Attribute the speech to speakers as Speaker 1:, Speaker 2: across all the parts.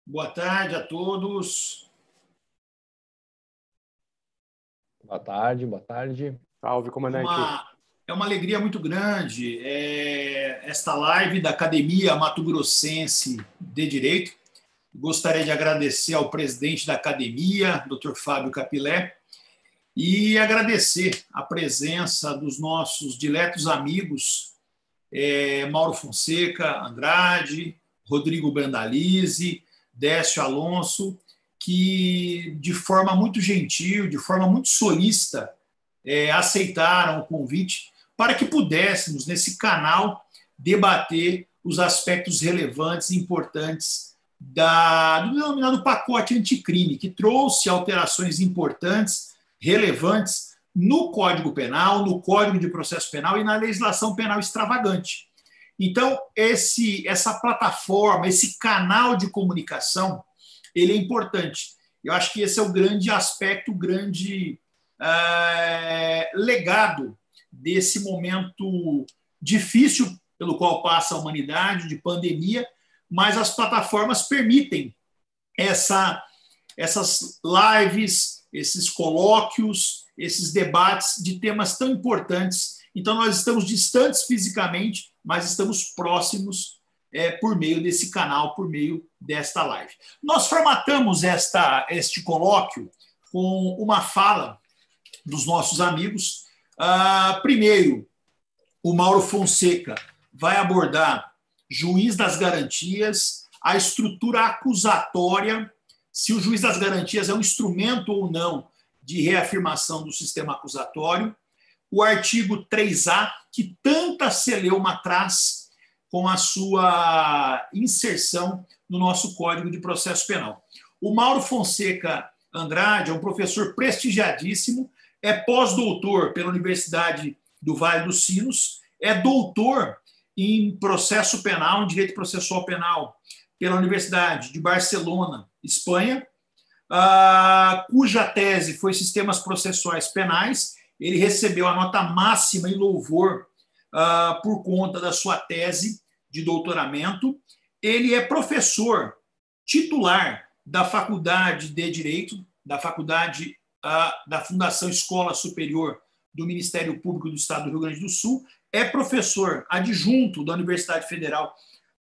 Speaker 1: Boa tarde a todos.
Speaker 2: Boa tarde, boa tarde.
Speaker 3: Salve, comandante.
Speaker 1: É uma alegria muito grande esta live da Academia Mato Grossense de Direito. Gostaria de agradecer ao presidente da academia, Dr. Fábio Capilé, e agradecer a presença dos nossos diletos amigos Mauro Fonseca Andrade, Rodrigo Brandalize, Décio Alonso, que de forma muito gentil, de forma muito solícita, aceitaram o convite para que pudéssemos, nesse canal, debater os aspectos relevantes e importantes do denominado pacote anticrime, que trouxe alterações importantes, relevantes, no Código Penal, no Código de Processo Penal e na legislação penal extravagante. Então, essa plataforma, esse canal de comunicação, ele é importante. Eu acho que esse é o grande aspecto, o grande legado desse momento difícil pelo qual passa a humanidade, de pandemia, mas as plataformas permitem essas lives, esses colóquios, esses debates de temas tão importantes. Então, nós estamos distantes fisicamente, mas estamos próximos por meio desse canal, por meio desta live. Nós formatamos este colóquio com uma fala dos nossos amigos. Primeiro, o Mauro Fonseca vai abordar juiz das garantias, a estrutura acusatória, se o juiz das garantias é um instrumento ou não de reafirmação do sistema acusatório, o artigo 3A, que tanta celeuma traz com a sua inserção no nosso Código de Processo Penal. O Mauro Fonseca Andrade é um professor prestigiadíssimo, é pós-doutor pela Universidade do Vale dos Sinos, é doutor em processo penal, em direito processual penal, pela Universidade de Barcelona, Espanha, cuja tese foi Sistemas Processuais Penais. Ele recebeu a nota máxima em louvor por conta da sua tese de doutoramento. Ele é professor titular da Faculdade de Direito, da Faculdade da Fundação Escola Superior do Ministério Público do Estado do Rio Grande do Sul, é professor adjunto da Universidade Federal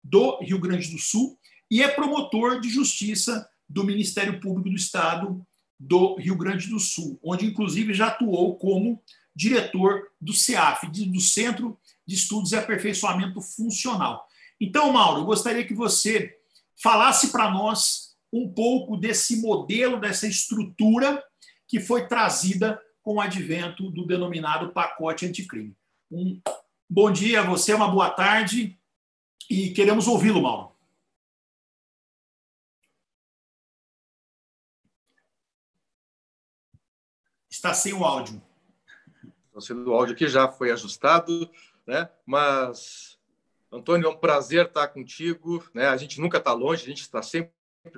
Speaker 1: do Rio Grande do Sul e é promotor de justiça do Ministério Público do Estado do Rio Grande do Sul, onde, inclusive, já atuou como diretor do CEAF, do Centro de Estudos e Aperfeiçoamento Funcional. Então, Mauro, eu gostaria que você falasse para nós um pouco desse modelo, dessa estrutura que foi trazida com o advento do denominado pacote anticrime. Um bom dia a você, uma boa tarde, e queremos ouvi-lo, Mauro. Está sem o áudio.
Speaker 4: O áudio aqui já foi ajustado, né? Mas, Antônio, é um prazer estar contigo, né? A gente nunca está longe, a gente está sempre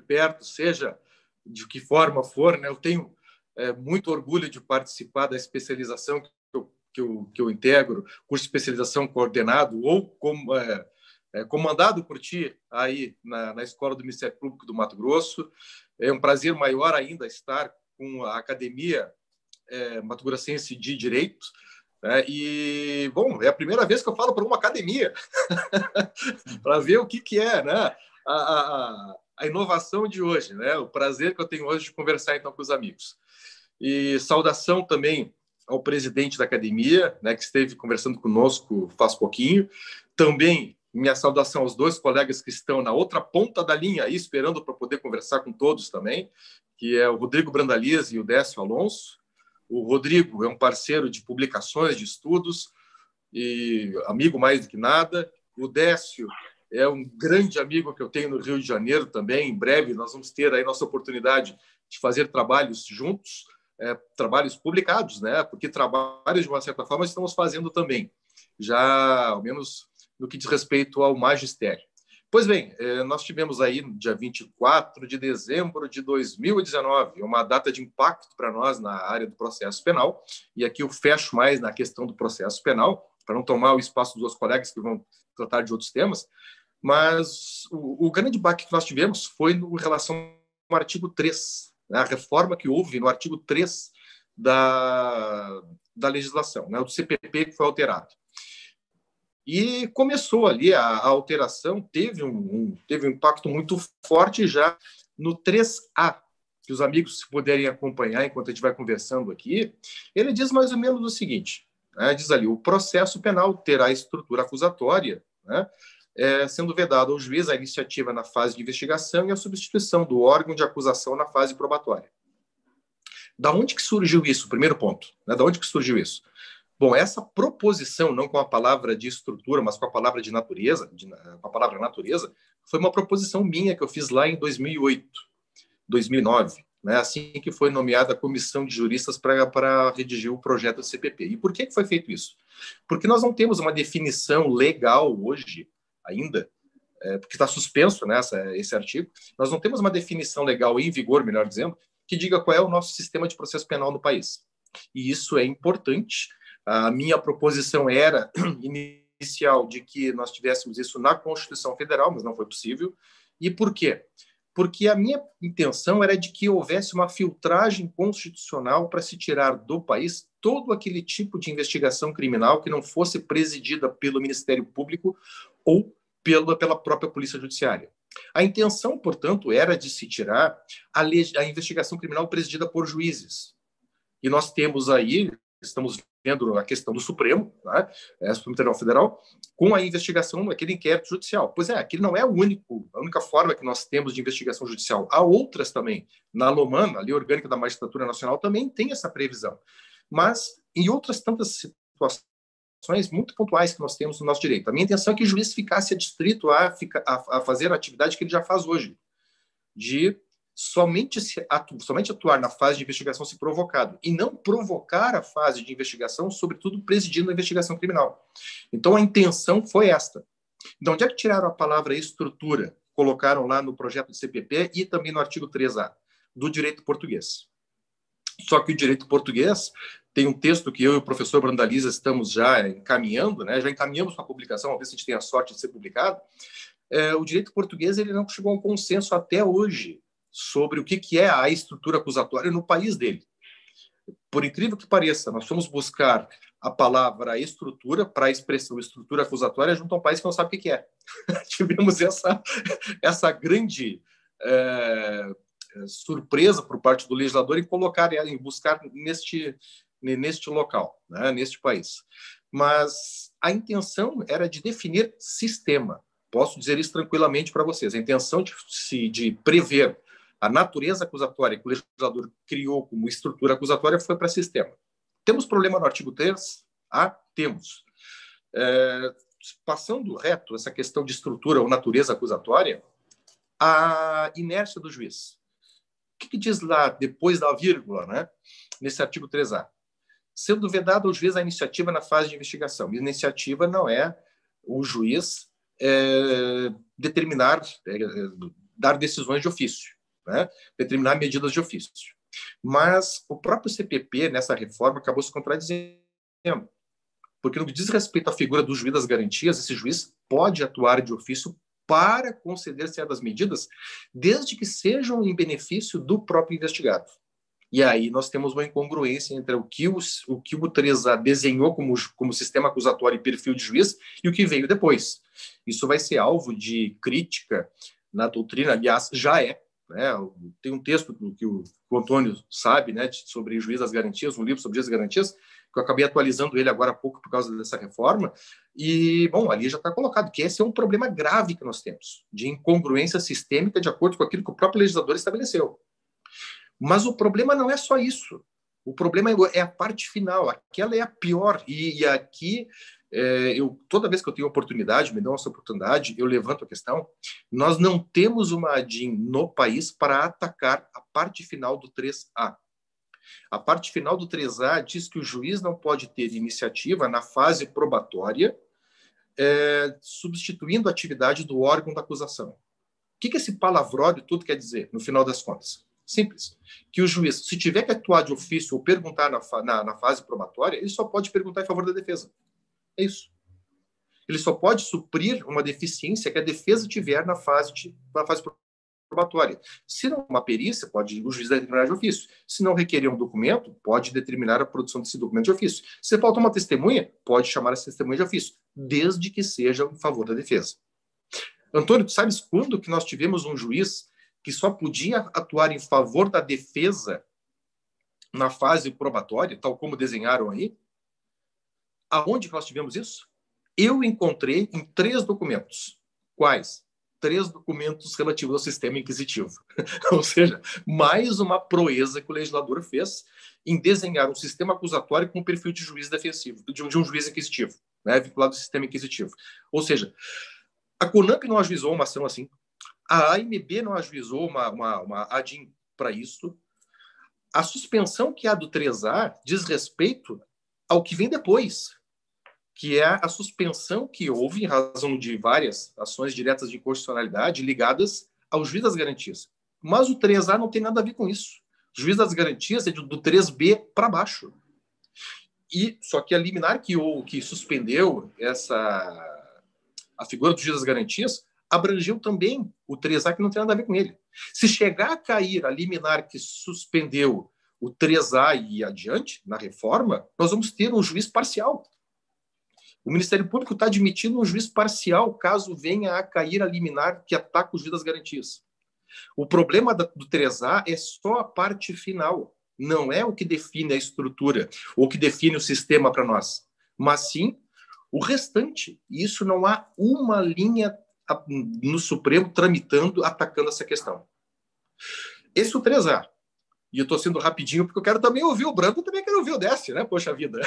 Speaker 4: perto, seja de que forma for, né? Eu tenho muito orgulho de participar da especialização que eu integro, curso de especialização coordenado ou comandado por ti aí na Escola do Ministério Público do Mato Grosso. É um prazer maior ainda estar com a Academia Mato Grossense de Direito. E, bom, é a primeira vez que eu falo para uma academia para ver o que é, né? A inovação de hoje, né? O prazer que eu tenho hoje de conversar então com os amigos. E saudação também ao presidente da academia, né, que esteve conversando conosco faz pouquinho. Também minha saudação aos dois colegas que estão na outra ponta da linha aí, esperando para poder conversar com todos também, que é o Rodrigo Brandalize e o Décio Alonso. O Rodrigo é um parceiro de publicações, de estudos, e amigo mais do que nada. O Décio é um grande amigo que eu tenho no Rio de Janeiro também. Em breve nós vamos ter aí nossa oportunidade de fazer trabalhos juntos, trabalhos publicados, né? Porque trabalhos, de uma certa forma, estamos fazendo também, já ao menos no que diz respeito ao magistério. Pois bem, nós tivemos aí no dia 24 de dezembro de 2019, uma data de impacto para nós na área do processo penal, e aqui eu fecho mais na questão do processo penal, para não tomar o espaço dos outros colegas que vão tratar de outros temas, Mas o grande baque que nós tivemos foi em relação ao artigo 3, né? A reforma que houve no artigo 3 da legislação, né? O do CPP que foi alterado. E começou ali a alteração, teve um impacto muito forte já no 3A, que os amigos, se puderem acompanhar enquanto a gente vai conversando aqui, ele diz mais ou menos o seguinte, né? Diz ali, o processo penal terá estrutura acusatória, né? Sendo vedado ao juiz a iniciativa na fase de investigação e a substituição do órgão de acusação na fase probatória. Da onde que surgiu isso? Primeiro ponto, né? Da onde que surgiu isso? Bom, essa proposição, não com a palavra de estrutura, mas com a palavra de natureza, com a palavra natureza, foi uma proposição minha que eu fiz lá em 2008, 2009, né? Assim que foi nomeada a comissão de juristas para redigir o projeto do CPP. E por que foi feito isso? Porque nós não temos uma definição legal hoje, ainda, porque está suspenso, né, esse artigo, nós não temos uma definição legal em vigor, melhor dizendo, que diga qual é o nosso sistema de processo penal no país. E isso é importante. A minha proposição era inicial de que nós tivéssemos isso na Constituição Federal, mas não foi possível. E por quê? Porque a minha intenção era de que houvesse uma filtragem constitucional para se tirar do país todo aquele tipo de investigação criminal que não fosse presidida pelo Ministério Público ou pela própria Polícia Judiciária. A intenção, portanto, era de se tirar a investigação criminal presidida por juízes. E nós temos aí, estamos vendo a questão do Supremo, né, Supremo Tribunal Federal, com a investigação daquele inquérito judicial. Pois é, aquele não é a única forma que nós temos de investigação judicial. Há outras também. Na LOMAN, a Lei Orgânica da Magistratura Nacional, também tem essa previsão. Mas em outras tantas situações muito pontuais que nós temos no nosso direito. A minha intenção é que o juiz ficasse adstrito a fazer a atividade que ele já faz hoje, de somente atuar na fase de investigação se provocado, e não provocar a fase de investigação, sobretudo presidindo a investigação criminal. Então, a intenção foi esta. Então, onde é que tiraram a palavra estrutura? Colocaram lá no projeto de CPP e também no artigo 3A, do direito português. Só que o direito português tem um texto que eu e o professor Brandaliza estamos já encaminhando, né? Já encaminhamos para a publicação, vamos ver se a gente tem a sorte de ser publicado. O direito português ele não chegou a um consenso até hoje sobre o que é a estrutura acusatória no país dele. Por incrível que pareça, nós fomos buscar a palavra estrutura para a expressão estrutura acusatória junto a um país que não sabe o que é. Tivemos essa grande surpresa por parte do legislador em buscar neste local, né, neste país. Mas a intenção era de definir sistema. Posso dizer isso tranquilamente para vocês. A intenção de prever a natureza acusatória que o legislador criou como estrutura acusatória foi para sistema. Temos problema no artigo 3? Temos. Passando reto essa questão de estrutura ou natureza acusatória, a inércia do juiz. O que diz lá, depois da vírgula, né, nesse artigo 3A? Sendo vedado ao juiz a iniciativa na fase de investigação. Iniciativa não é o juiz dar decisões de ofício, né? Determinar medidas de ofício. Mas o próprio CPP, nessa reforma, acabou se contradizendo. Porque no que diz respeito à figura do juiz das garantias, esse juiz pode atuar de ofício para conceder certas medidas, desde que sejam em benefício do próprio investigado. E aí nós temos uma incongruência entre o que o 3A desenhou como sistema acusatório e perfil de juiz e o que veio depois. Isso vai ser alvo de crítica na doutrina, aliás, já é. Né? Tem um texto que o Antônio sabe, né, sobre juiz das garantias, um livro sobre juiz das garantias, que eu acabei atualizando ele agora há pouco por causa dessa reforma, e, bom, ali já está colocado que esse é um problema grave que nós temos, de incongruência sistêmica de acordo com aquilo que o próprio legislador estabeleceu. Mas o problema não é só isso. O problema é a parte final. Aquela é a pior. E aqui, toda vez que eu tenho oportunidade, me dão essa oportunidade, eu levanto a questão. Nós não temos uma ADIM no país para atacar a parte final do 3A. A parte final do 3A diz que o juiz não pode ter iniciativa na fase probatória, substituindo a atividade do órgão da acusação. O que esse palavrório tudo quer dizer, no final das contas? Simples. Que o juiz, se tiver que atuar de ofício ou perguntar na fase probatória, ele só pode perguntar em favor da defesa. É isso. Ele só pode suprir uma deficiência que a defesa tiver na fase probatória. Se não uma perícia, pode o juiz determinar de ofício. Se não requerer um documento, pode determinar a produção desse documento de ofício. Se falta uma testemunha, pode chamar essa testemunha de ofício, desde que seja em favor da defesa. Antônio, tu sabes quando que nós tivemos um juiz que só podia atuar em favor da defesa na fase probatória, tal como desenharam aí? Aonde que nós tivemos isso? Eu encontrei em 3 documentos. Quais? 3 documentos relativos ao sistema inquisitivo. Ou seja, mais uma proeza que o legislador fez em desenhar um sistema acusatório com um perfil de juiz defensivo, de um juiz inquisitivo, né, vinculado ao sistema inquisitivo. Ou seja, a CONAMP não ajuizou uma ação assim, a AMB não ajuizou uma ADIM para isso. A suspensão que há do 3A diz respeito ao que vem depois, que é a suspensão que houve em razão de várias ações diretas de inconstitucionalidade ligadas ao juiz das garantias. Mas o 3A não tem nada a ver com isso. O juiz das garantias é do 3B para baixo. E só que a liminar que suspendeu a figura do juiz das garantias abrangeu também o 3A, que não tem nada a ver com ele. Se chegar a cair a liminar que suspendeu o 3A e adiante, na reforma, nós vamos ter um juiz parcial. O Ministério Público está admitindo um juiz parcial caso venha a cair a liminar que ataca o juiz das garantias. O problema do 3A é só a parte final, não é o que define a estrutura, ou o que define o sistema para nós, mas sim o restante. E isso não há uma linha no Supremo tramitando, atacando essa questão. Esse é o 3A. E eu estou sendo rapidinho, porque eu quero também ouvir o Branco, eu também quero ouvir o Décio, né? Poxa vida.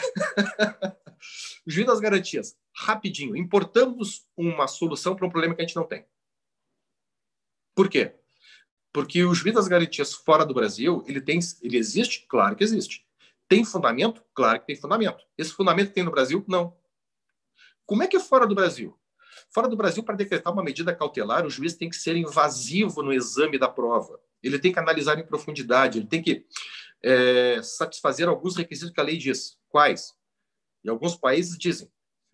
Speaker 4: O juiz das garantias. Rapidinho. Importamos uma solução para um problema que a gente não tem. Por quê? Porque o juiz das garantias fora do Brasil, ele existe? Claro que existe. Tem fundamento? Claro que tem fundamento. Esse fundamento tem no Brasil? Não. Como é que é fora do Brasil? Fora do Brasil, para decretar uma medida cautelar, o juiz tem que ser invasivo no exame da prova. Ele tem que analisar em profundidade, ele tem que satisfazer alguns requisitos que a lei diz. Quais? E alguns países dizem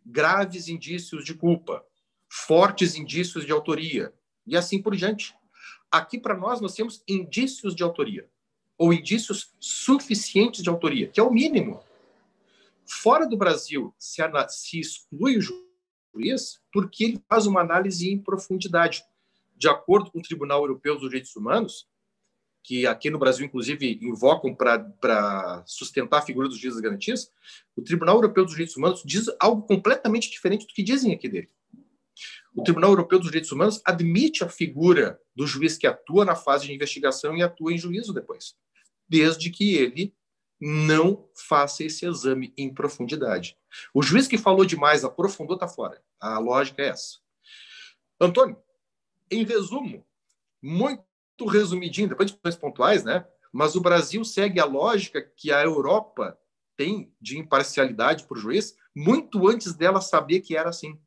Speaker 4: graves indícios de culpa, fortes indícios de autoria, e assim por diante. Aqui, para nós temos indícios de autoria, ou indícios suficientes de autoria, que é o mínimo. Fora do Brasil, se exclui o juiz porque ele faz uma análise em profundidade. De acordo com o Tribunal Europeu dos Direitos Humanos, que aqui no Brasil, inclusive, invocam para sustentar a figura dos juízes das garantias, o Tribunal Europeu dos Direitos Humanos diz algo completamente diferente do que dizem aqui dele. O Tribunal Europeu dos Direitos Humanos admite a figura do juiz que atua na fase de investigação e atua em juízo depois, desde que ele não faça esse exame em profundidade. O juiz que falou demais, aprofundou, está fora. A lógica é essa. Antônio, em resumo, muito resumidinho, depois de questões pontuais, né? Mas o Brasil segue a lógica que a Europa tem de imparcialidade para o juiz muito antes dela saber que era assim.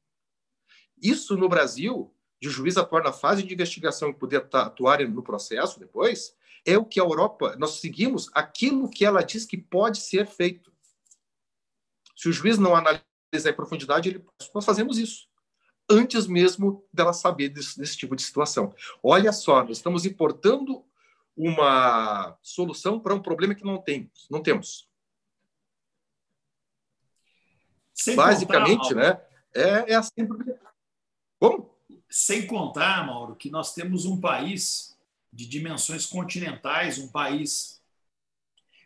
Speaker 4: Isso no Brasil, de o juiz atuar na fase de investigação e poder atuar no processo depois, é o que a Europa, nós seguimos aquilo que ela diz que pode ser feito. Se o juiz não analisar em profundidade, nós fazemos isso, antes mesmo dela saber desse tipo de situação. Olha só, nós estamos importando uma solução para um problema que não temos.
Speaker 1: Sem
Speaker 4: basicamente,
Speaker 1: contar,
Speaker 4: né? É assim. Como?
Speaker 1: Sem contar, Mauro, que nós temos um país de dimensões continentais, um país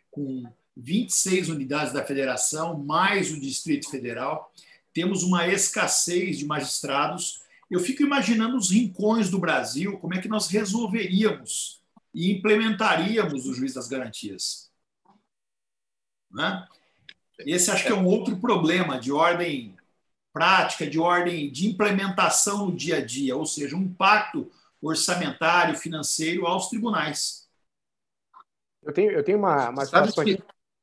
Speaker 1: com 26 unidades da federação, mais o Distrito Federal. Temos uma escassez de magistrados. Eu fico imaginando os rincões do Brasil, como é que nós resolveríamos e implementaríamos o juiz das garantias. Né? Esse acho que é um outro problema de ordem prática, de ordem de implementação no dia a dia, ou seja, um impacto orçamentário, financeiro aos tribunais.
Speaker 2: Eu tenho uma situação aqui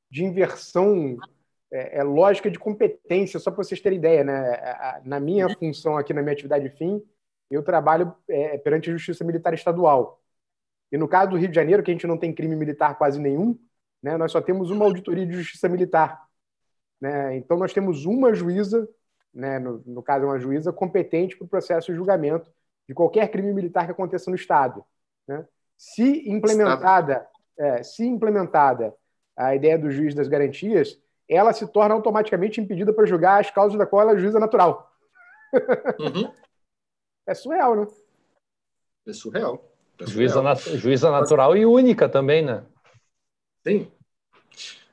Speaker 2: de inversão lógica de competência, só para vocês terem ideia, né? Na minha função aqui, na minha atividade fim, eu trabalho perante a Justiça Militar Estadual. E no caso do Rio de Janeiro, que a gente não tem crime militar quase nenhum, né, nós só temos uma auditoria de justiça militar. Né? Então nós temos uma juíza né, no caso uma juíza, competente para o processo de julgamento de qualquer crime militar que aconteça no Estado. Né? Se implementada a ideia do juiz das garantias, ela se torna automaticamente impedida para julgar as causas da qual ela é juíza natural.
Speaker 4: Uhum.
Speaker 2: É surreal, né?
Speaker 4: É surreal.
Speaker 3: Juíza natural e única também, né?
Speaker 4: Sim.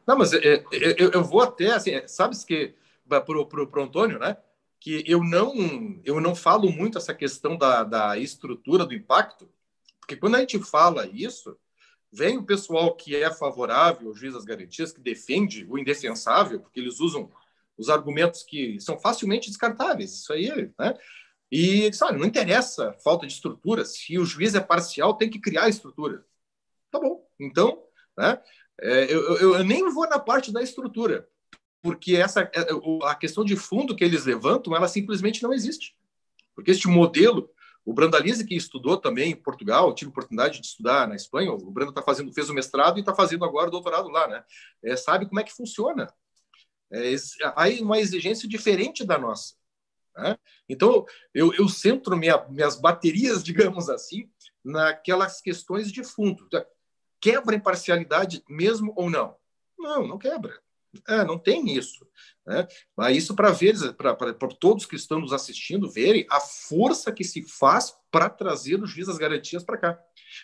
Speaker 4: Não, mas eu vou até, assim, sabes que, pro Antônio, né, que eu não falo muito essa questão da estrutura do impacto, porque quando a gente fala isso, vem o pessoal que é favorável ao juiz das garantias, que defende o indefensável, porque eles usam os argumentos que são facilmente descartáveis, isso aí, né? E, sabe, não interessa falta de estrutura, se o juiz é parcial, tem que criar a estrutura. Tá bom, então, né? Eu nem vou na parte da estrutura, porque a questão de fundo que eles levantam, ela simplesmente não existe. Porque este modelo, o Brandalize, que estudou também em Portugal, tive oportunidade de estudar na Espanha, o Brando fez o mestrado e está fazendo agora o doutorado lá, né? Sabe como é que funciona. Aí uma exigência diferente da nossa. Né? Então, eu centro minhas baterias, digamos assim, naquelas questões de fundo. Quebra a imparcialidade mesmo ou não? Não, não quebra. Não tem isso. Né? Mas isso para todos que estão nos assistindo verem a força que se faz para trazer o juiz das garantias para cá.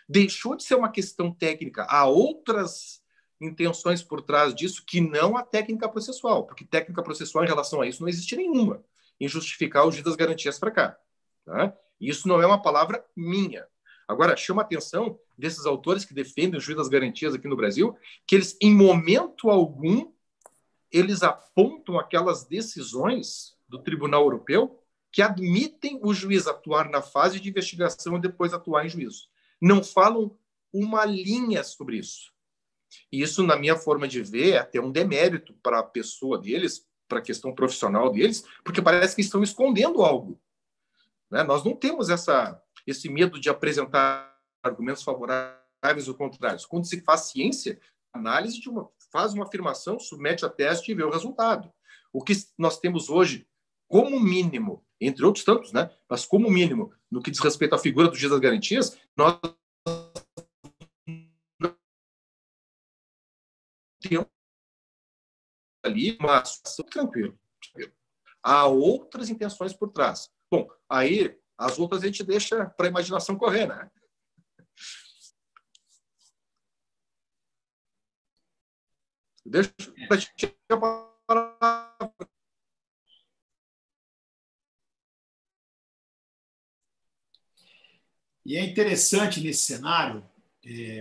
Speaker 4: Deixou de ser uma questão técnica. Há outras intenções por trás disso que não a técnica processual, porque técnica processual em relação a isso não existe nenhuma em justificar o juiz das garantias para cá. Tá? Isso não é uma palavra minha. Agora, chama a atenção desses autores que defendem o juiz das garantias aqui no Brasil, que eles, em momento algum, eles apontam aquelas decisões do Tribunal Europeu que admitem o juiz atuar na fase de investigação e depois atuar em juízo. Não falam uma linha sobre isso. E isso, na minha forma de ver, é até um demérito para a pessoa deles, para a questão profissional deles, porque parece que estão escondendo algo. Né? Nós não temos esse medo de apresentar argumentos favoráveis ou contrários. Quando se faz ciência, análise faz uma afirmação, submete a teste e vê o resultado. O que nós temos hoje, como mínimo, entre outros tantos, né? Mas como mínimo, no que diz respeito à figura do juiz das garantias, nós temos ali uma situação tranquila. Há outras intenções por trás. Bom, aí as outras a gente deixa para a imaginação correr, né? Deixa para ti a palavra.
Speaker 1: E é interessante nesse cenário,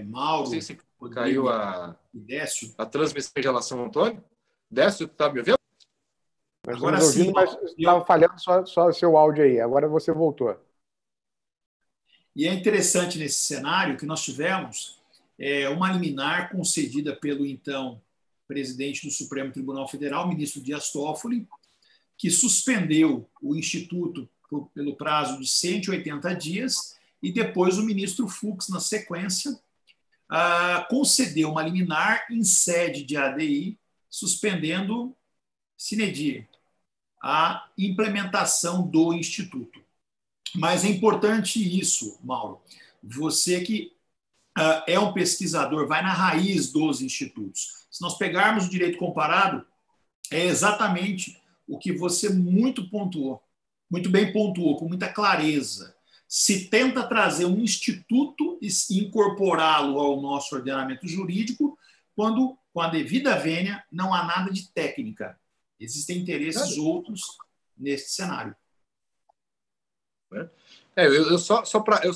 Speaker 1: Mauro,
Speaker 4: Não sei se caiu a transmissão em relação ao Antônio. Décio, tu está me ouvindo?
Speaker 2: Nós estamos ouvindo, mas estava falhando só o seu áudio aí. Agora você voltou.
Speaker 1: E é interessante nesse cenário que nós tivemos uma liminar concedida pelo então presidente do Supremo Tribunal Federal, ministro Dias Toffoli, que suspendeu o Instituto pelo prazo de 180 dias e depois o ministro Fux, na sequência, concedeu uma liminar em sede de ADI, suspendendo sine die a implementação do Instituto. Mas é importante isso, Mauro. Você que é um pesquisador, vai na raiz dos institutos. Se nós pegarmos o direito comparado, é exatamente o que você muito bem pontuou, com muita clareza. Se tenta trazer um instituto e incorporá-lo ao nosso ordenamento jurídico, quando, com a devida vênia, não há nada de técnica. Existem interesses outros nesse cenário.
Speaker 4: Eu só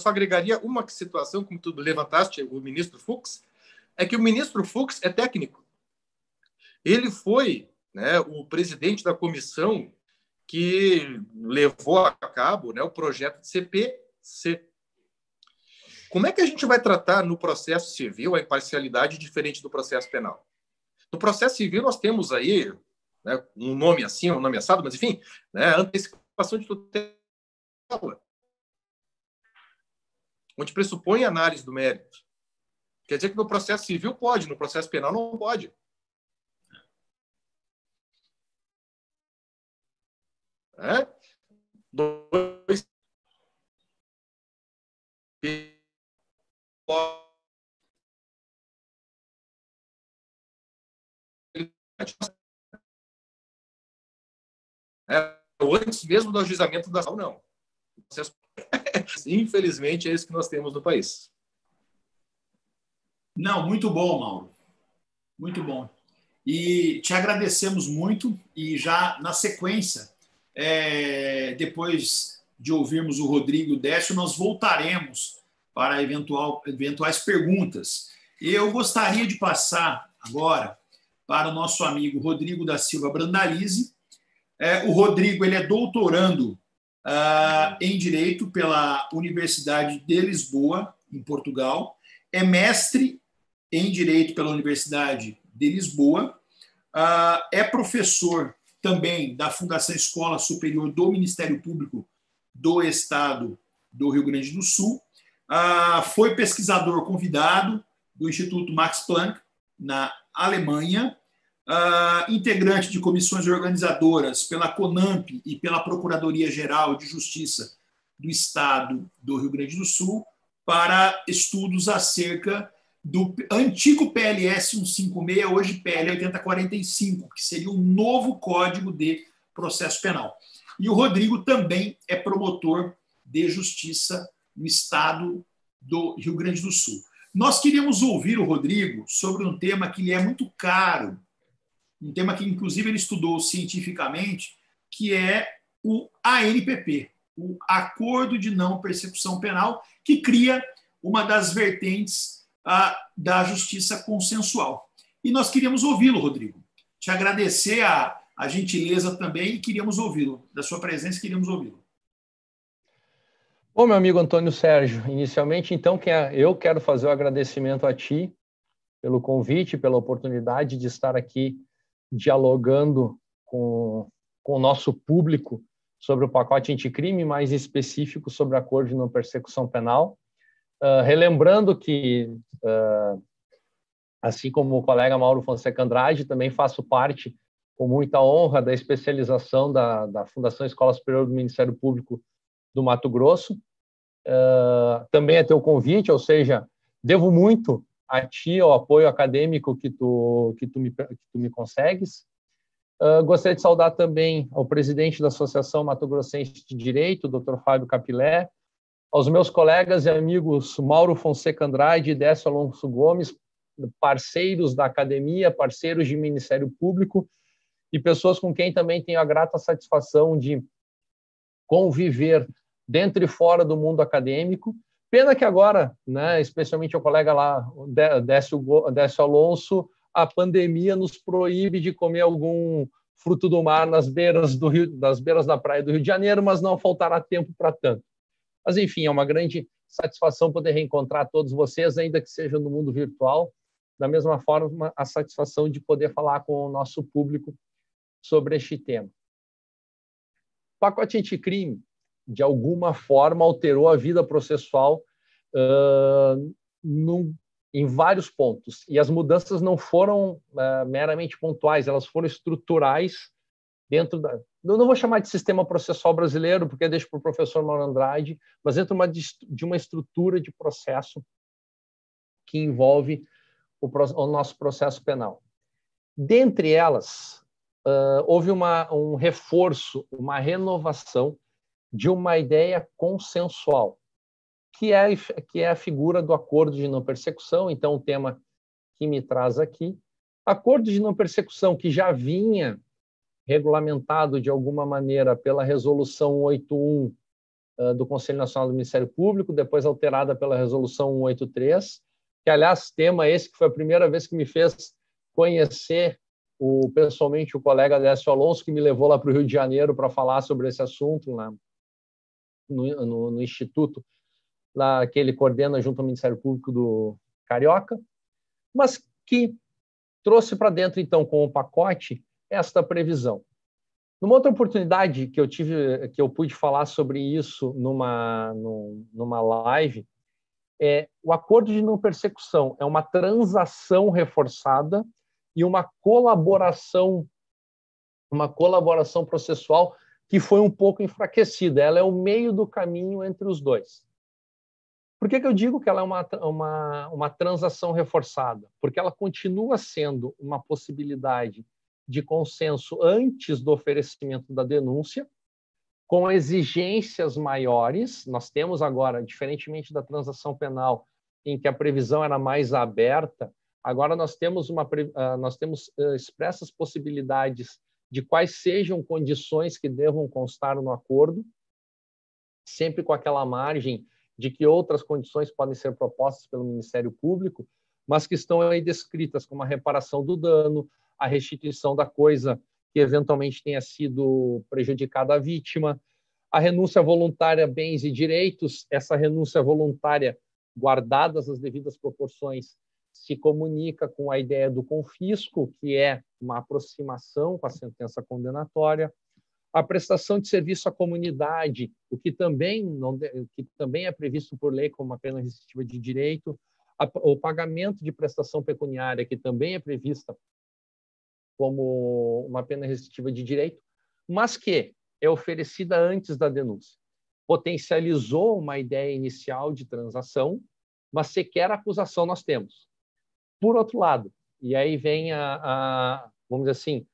Speaker 4: agregaria uma situação, como tu levantaste, o ministro Fux, é que o ministro Fux é técnico. Ele foi, né, o presidente da comissão que levou a cabo, né, o projeto de CPC. Como é que a gente vai tratar no processo civil a imparcialidade diferente do processo penal? No processo civil nós temos aí, né, um nome assim, um nome assado, mas enfim, né, antecipação de tutela, onde pressupõe análise do mérito. Quer dizer que no processo civil pode, no processo penal não pode. né? Dois, antes mesmo do ajuizamento da ação, não. Infelizmente, é isso que nós temos no país.
Speaker 1: Não, muito bom, Mauro. Muito bom. E te agradecemos muito e já na sequência, depois de ouvirmos o Rodrigo Décio, nós voltaremos para eventuais perguntas. Eu gostaria de passar agora para o nosso amigo Rodrigo da Silva Brandalize. O Rodrigo ele é doutorando em Direito pela Universidade de Lisboa, em Portugal. É mestre em Direito pela Universidade de Lisboa. É professor também da Fundação Escola Superior do Ministério Público do Estado do Rio Grande do Sul. Foi pesquisador convidado do Instituto Max Planck, na Alemanha. Integrante de comissões organizadoras pela CONAMP e pela Procuradoria-Geral de Justiça do Estado do Rio Grande do Sul, para estudos acerca do antigo PLS 156, hoje PL 8045, que seria o novo Código de Processo Penal. E o Rodrigo também é promotor de justiça no Estado do Rio Grande do Sul. Nós queríamos ouvir o Rodrigo sobre um tema que lhe é muito caro, um tema que, inclusive, ele estudou cientificamente, que é o ANPP, o Acordo de Não Persecução Penal, que cria uma das vertentes da justiça consensual. E nós queríamos ouvi-lo, Rodrigo. Te agradecer a gentileza também e queríamos ouvi-lo. Da sua presença, queríamos ouvi-lo.
Speaker 3: Bom, meu amigo Antônio Sérgio, inicialmente, então, eu quero fazer o agradecimento a ti pelo convite, pela oportunidade de estar aqui dialogando com o nosso público sobre o pacote anticrime, mais específico sobre o acordo de não persecução penal. Relembrando que, assim como o colega Mauro Fonseca Andrade, também faço parte, com muita honra, da especialização da Fundação Escola Superior do Ministério Público do Mato Grosso. Também é teu convite, ou seja, devo muito a ti, ao apoio acadêmico que tu me consegues. Gostaria de saudar também ao presidente da Associação Mato Grossense de Direito, Dr. Fábio Capilé, aos meus colegas e amigos Mauro Fonseca Andrade e Décio Alonso Gomes, parceiros da academia, parceiros de Ministério Público e pessoas com quem também tenho a grata satisfação de conviver dentro e fora do mundo acadêmico. Pena que agora, né, especialmente o colega lá, Décio Alonso, a pandemia nos proíbe de comer algum fruto do mar nas beiras da praia do Rio de Janeiro, mas não faltará tempo para tanto. Mas, enfim, é uma grande satisfação poder reencontrar todos vocês, ainda que seja no mundo virtual. Da mesma forma, a satisfação de poder falar com o nosso público sobre este tema. O pacote anticrime, de alguma forma, alterou a vida processual em vários pontos. E as mudanças não foram meramente pontuais, elas foram estruturais dentro da... Eu não vou chamar de sistema processual brasileiro, porque deixo para o professor Mauro Andrade, mas dentro de uma estrutura de processo que envolve o nosso processo penal. Dentre elas, houve um reforço, uma renovação de uma ideia consensual, que é a figura do acordo de não persecução. Então, o tema que me traz aqui, acordo de não persecução que já vinha regulamentado de alguma maneira pela Resolução 181 do Conselho Nacional do Ministério Público, depois alterada pela Resolução 183, que, aliás, tema esse que foi a primeira vez que me fez conhecer pessoalmente o colega Décio Alonso, que me levou lá para o Rio de Janeiro para falar sobre esse assunto lá no Instituto lá, que ele coordena junto ao Ministério Público do Carioca, mas que trouxe para dentro, então, com o pacote, esta previsão. Numa outra oportunidade que eu pude falar sobre isso numa live, o acordo de não persecução é uma transação reforçada e uma colaboração processual que foi um pouco enfraquecida. Ela é o meio do caminho entre os dois. Por que eu digo que ela é uma transação reforçada? Porque ela continua sendo uma possibilidade de consenso antes do oferecimento da denúncia, com exigências maiores. Nós temos agora, diferentemente da transação penal, em que a previsão era mais aberta, agora nós temos expressas possibilidades de quais sejam condições que devam constar no acordo, sempre com aquela margem de que outras condições podem ser propostas pelo Ministério Público, mas que estão aí descritas como a reparação do dano, a restituição da coisa que eventualmente tenha sido prejudicada à vítima, a renúncia voluntária a bens e direitos. Essa renúncia voluntária, guardadas as devidas proporções, se comunica com a ideia do confisco, que é uma aproximação com a sentença condenatória, a prestação de serviço à comunidade, o que também é previsto por lei como uma pena restritiva de direito, o pagamento de prestação pecuniária, que também é prevista como uma pena restritiva de direito, mas que é oferecida antes da denúncia. Potencializou uma ideia inicial de transação, mas sequer acusação nós temos. Por outro lado, e aí vem vamos dizer assim,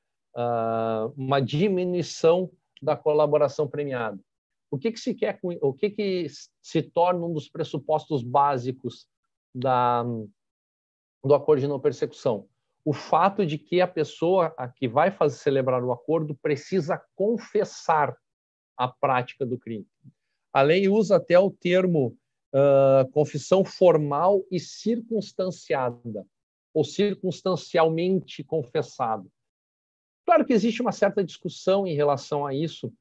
Speaker 3: uma diminuição da colaboração premiada. O que se quer, o que se torna um dos pressupostos básicos do acordo de não persecução? O fato de que a pessoa que vai celebrar o acordo precisa confessar a prática do crime. A lei usa até o termo confissão formal e circunstanciada, ou circunstancialmente confessado. Claro que existe uma certa discussão em relação a isso,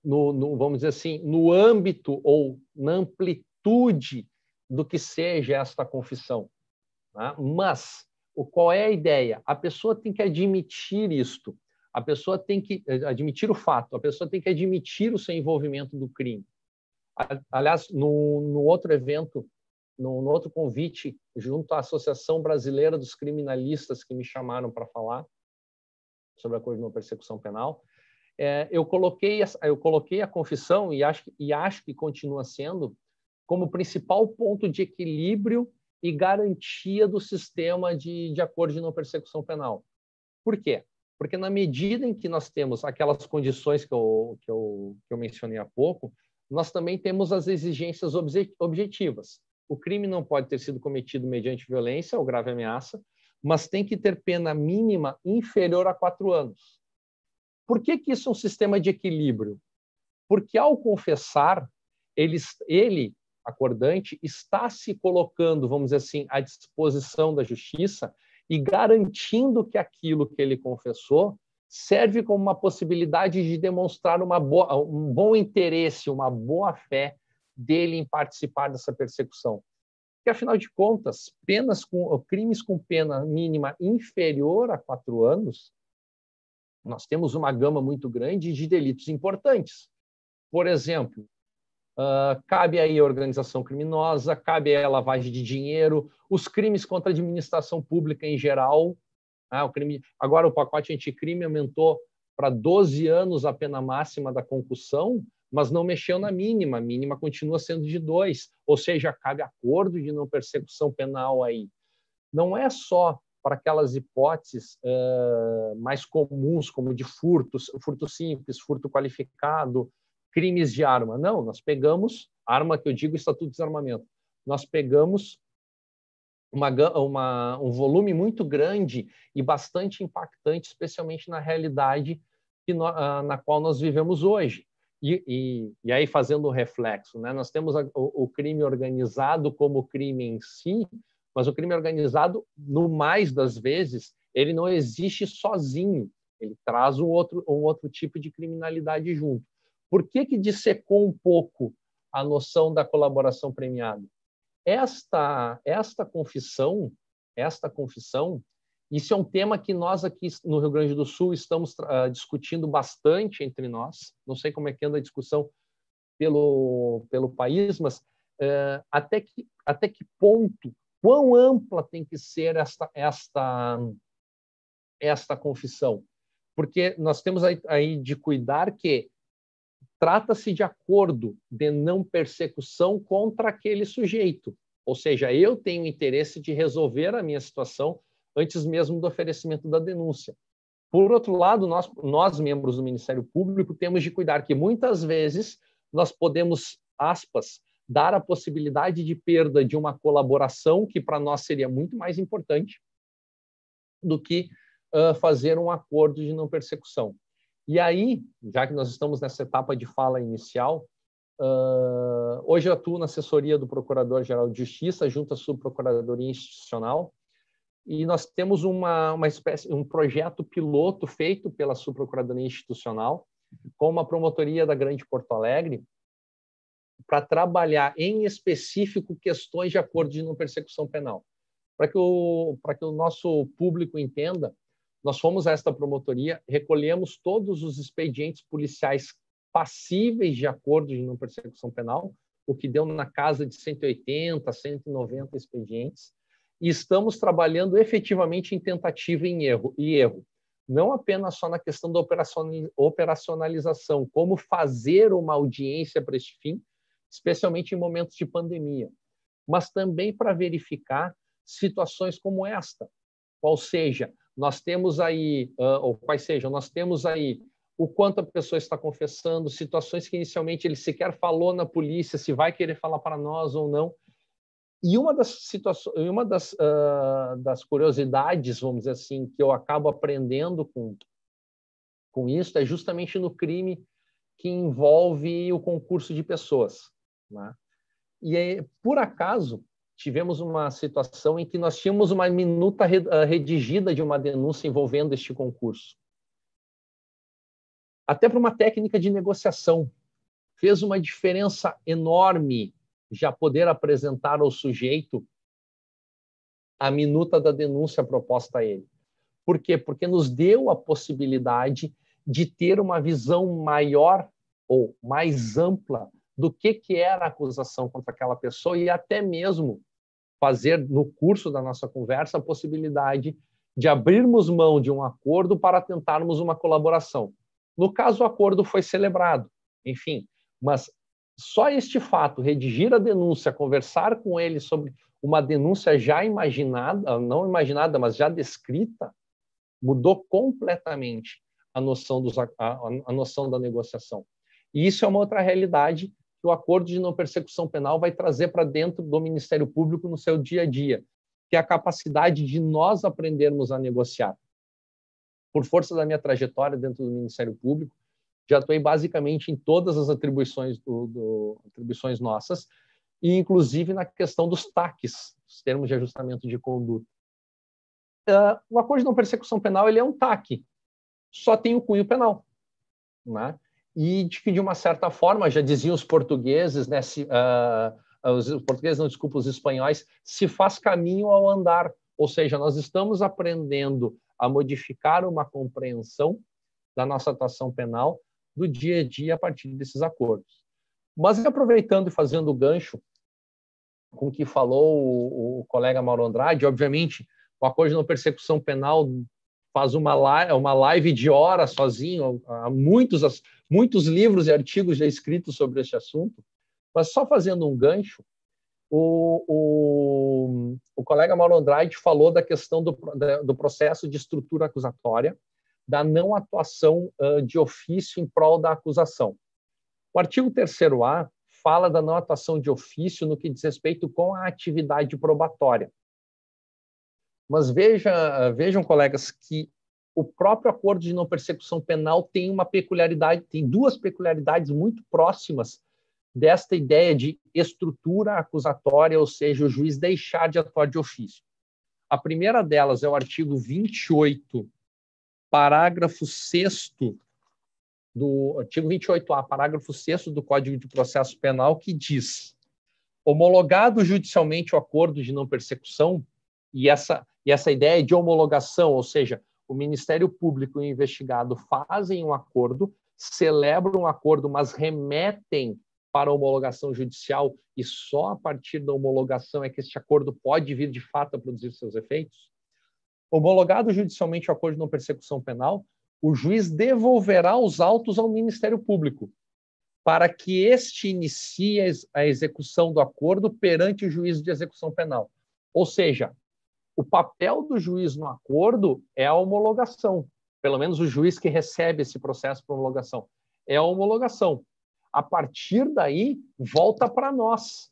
Speaker 3: vamos dizer assim, no âmbito ou na amplitude do que seja esta confissão. Né? Mas qual é a ideia? A pessoa tem que admitir isto, a pessoa tem que admitir o fato, a pessoa tem que admitir o seu envolvimento do crime. Aliás, no outro evento, no outro convite, junto à Associação Brasileira dos Criminalistas, que me chamaram para falar sobre a acordo de não persecução penal, eu coloquei a confissão, e acho que continua sendo, como principal ponto de equilíbrio e garantia do sistema de acordo de não persecução penal. Por quê? Porque na medida em que nós temos aquelas condições que eu mencionei há pouco, nós também temos as exigências objetivas. O crime não pode ter sido cometido mediante violência ou grave ameaça, mas tem que ter pena mínima inferior a 4 anos. Por que isso é um sistema de equilíbrio? Porque, ao confessar, ele, acordante, está se colocando, vamos dizer assim, à disposição da justiça e garantindo que aquilo que ele confessou serve como uma possibilidade de demonstrar um bom interesse, uma boa fé dele em participar dessa persecução. Porque, afinal de contas, crimes com pena mínima inferior a 4 anos, nós temos uma gama muito grande de delitos importantes. Por exemplo, cabe aí a organização criminosa, cabe aí a lavagem de dinheiro, os crimes contra a administração pública em geral. Agora o pacote anticrime aumentou para 12 anos a pena máxima da concussão, mas não mexeu na mínima. A mínima continua sendo de 2, ou seja, cabe acordo de não persecução penal aí. Não é só para aquelas hipóteses mais comuns, como de furto simples, furto qualificado, crimes de arma. Não, nós pegamos, arma que eu digo, Estatuto de Desarmamento, nós pegamos um volume muito grande e bastante impactante, especialmente na realidade na qual nós vivemos hoje. E aí, fazendo um reflexo, né? Nós temos o crime organizado como crime em si, mas o crime organizado, no mais das vezes, ele não existe sozinho, ele traz um outro tipo de criminalidade junto. Por que dissecou um pouco a noção da colaboração premiada? Esta confissão, isso é um tema que nós aqui no Rio Grande do Sul estamos discutindo bastante entre nós. Não sei como é que anda a discussão pelo país, mas até que ponto, quão ampla tem que ser esta confissão? porque nós temos aí de cuidar que trata-se de acordo de não persecução contra aquele sujeito. Ou seja, eu tenho interesse de resolver a minha situação antes mesmo do oferecimento da denúncia. Por outro lado, nós membros do Ministério Público, temos de cuidar que muitas vezes nós podemos, aspas, dar a possibilidade de perda de uma colaboração que para nós seria muito mais importante do que fazer um acordo de não persecução. E aí, já que nós estamos nessa etapa de fala inicial, hoje eu atuo na assessoria do Procurador-Geral de Justiça, junto à Subprocuradoria Institucional, e nós temos um projeto piloto feito pela Subprocuradoria Institucional, com uma promotoria da Grande Porto Alegre, para trabalhar em específico questões de acordo de não persecução penal. Para que o nosso público entenda, nós fomos a esta promotoria, recolhemos todos os expedientes policiais passíveis de acordo de não persecução penal, o que deu na casa de 180, 190 expedientes, e estamos trabalhando efetivamente em tentativa e erro. Não apenas só na questão da operacionalização, como fazer uma audiência para este fim, especialmente em momentos de pandemia, mas também para verificar situações como esta, qual seja, nós temos aí, o quanto a pessoa está confessando, situações que inicialmente ele sequer falou na polícia, se vai querer falar para nós ou não. E uma das curiosidades, vamos dizer assim, que eu acabo aprendendo com isso é justamente no crime que envolve o concurso de pessoas, né? E aí, por acaso, tivemos uma situação em que nós tínhamos uma minuta redigida de uma denúncia envolvendo este concurso. Até para uma técnica de negociação. Fez uma diferença enorme já poder apresentar ao sujeito a minuta da denúncia proposta a ele. Por quê? Porque nos deu a possibilidade de ter uma visão maior ou mais ampla do que era a acusação contra aquela pessoa e até mesmo fazer, no curso da nossa conversa, a possibilidade de abrirmos mão de um acordo para tentarmos uma colaboração. No caso, o acordo foi celebrado, enfim, mas só este fato, redigir a denúncia, conversar com ele sobre uma denúncia já imaginada, não imaginada, mas já descrita, mudou completamente a noção da negociação. E isso é uma outra realidade que o acordo de não persecução penal vai trazer para dentro do Ministério Público no seu dia a dia, que é a capacidade de nós aprendermos a negociar. Por força da minha trajetória dentro do Ministério Público, já atuei basicamente em todas as atribuições nossas, e inclusive na questão dos TACs, os termos de ajustamento de conduta. O acordo de não persecução penal ele é um TAC, só tem o cunho penal, né? E de uma certa forma, já diziam os portugueses, né, os espanhóis, se faz caminho ao andar, ou seja, nós estamos aprendendo a modificar uma compreensão da nossa atuação penal do dia a dia a partir desses acordos. Mas aproveitando e fazendo o gancho com o que falou o colega Mauro Andrade, obviamente, o acordo de não persecução penal faz uma live de horas sozinho, há muitos livros e artigos já escritos sobre este assunto, mas só fazendo um gancho, o colega Mauro Andrade falou da questão do processo de estrutura acusatória, da não atuação de ofício em prol da acusação. O artigo 3º-A fala da não atuação de ofício no que diz respeito com a atividade probatória. Mas vejam, colegas, que o próprio acordo de não persecução penal tem uma peculiaridade, tem duas peculiaridades muito próximas desta ideia de estrutura acusatória, ou seja, o juiz deixar de atuar de ofício. A primeira delas é o artigo 28, parágrafo 6º do artigo 28A, parágrafo 6º do Código de Processo Penal, que diz: homologado judicialmente o acordo de não persecução, e essa ideia de homologação, ou seja, o Ministério Público e o investigado fazem um acordo, celebram um acordo, mas remetem para a homologação judicial, e só a partir da homologação é que este acordo pode vir de fato a produzir seus efeitos. Homologado judicialmente o acordo de não persecução penal, o juiz devolverá os autos ao Ministério Público, para que este inicie a execução do acordo perante o juiz de execução penal. Ou seja, o papel do juiz no acordo é a homologação. Pelo menos o juiz que recebe esse processo para homologação. É a homologação. A partir daí, volta para nós.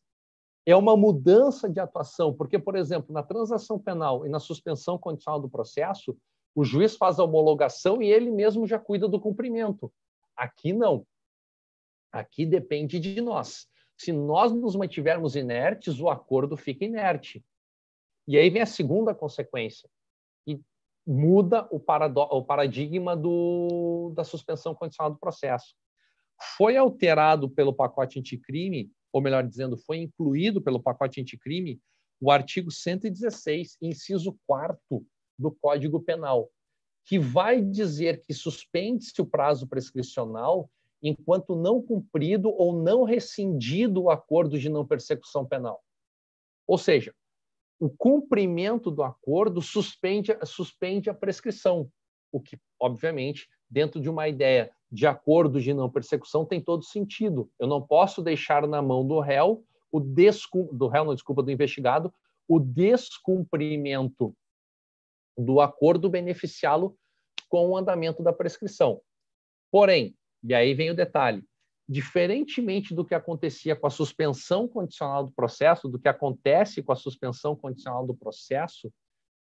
Speaker 3: É uma mudança de atuação, porque, por exemplo, na transação penal e na suspensão condicional do processo, o juiz faz a homologação e ele mesmo já cuida do cumprimento. Aqui não. Aqui depende de nós. Se nós nos mantivermos inertes, o acordo fica inerte. E aí vem a segunda consequência, que muda o paradigma da suspensão condicional do processo. Foi alterado pelo pacote anticrime, ou melhor dizendo, foi incluído pelo pacote anticrime o artigo 116, inciso 4º do Código Penal, que vai dizer que suspende-se o prazo prescricional enquanto não cumprido ou não rescindido o acordo de não persecução penal. Ou seja, o cumprimento do acordo suspende a prescrição, o que, obviamente, dentro de uma ideia de acordo de não persecução tem todo sentido. Eu não posso deixar na mão do réu, do investigado, o descumprimento do acordo beneficiá-lo com o andamento da prescrição. Porém, e aí vem o detalhe, diferentemente do que acontecia com a suspensão condicional do processo, do que acontece com a suspensão condicional do processo,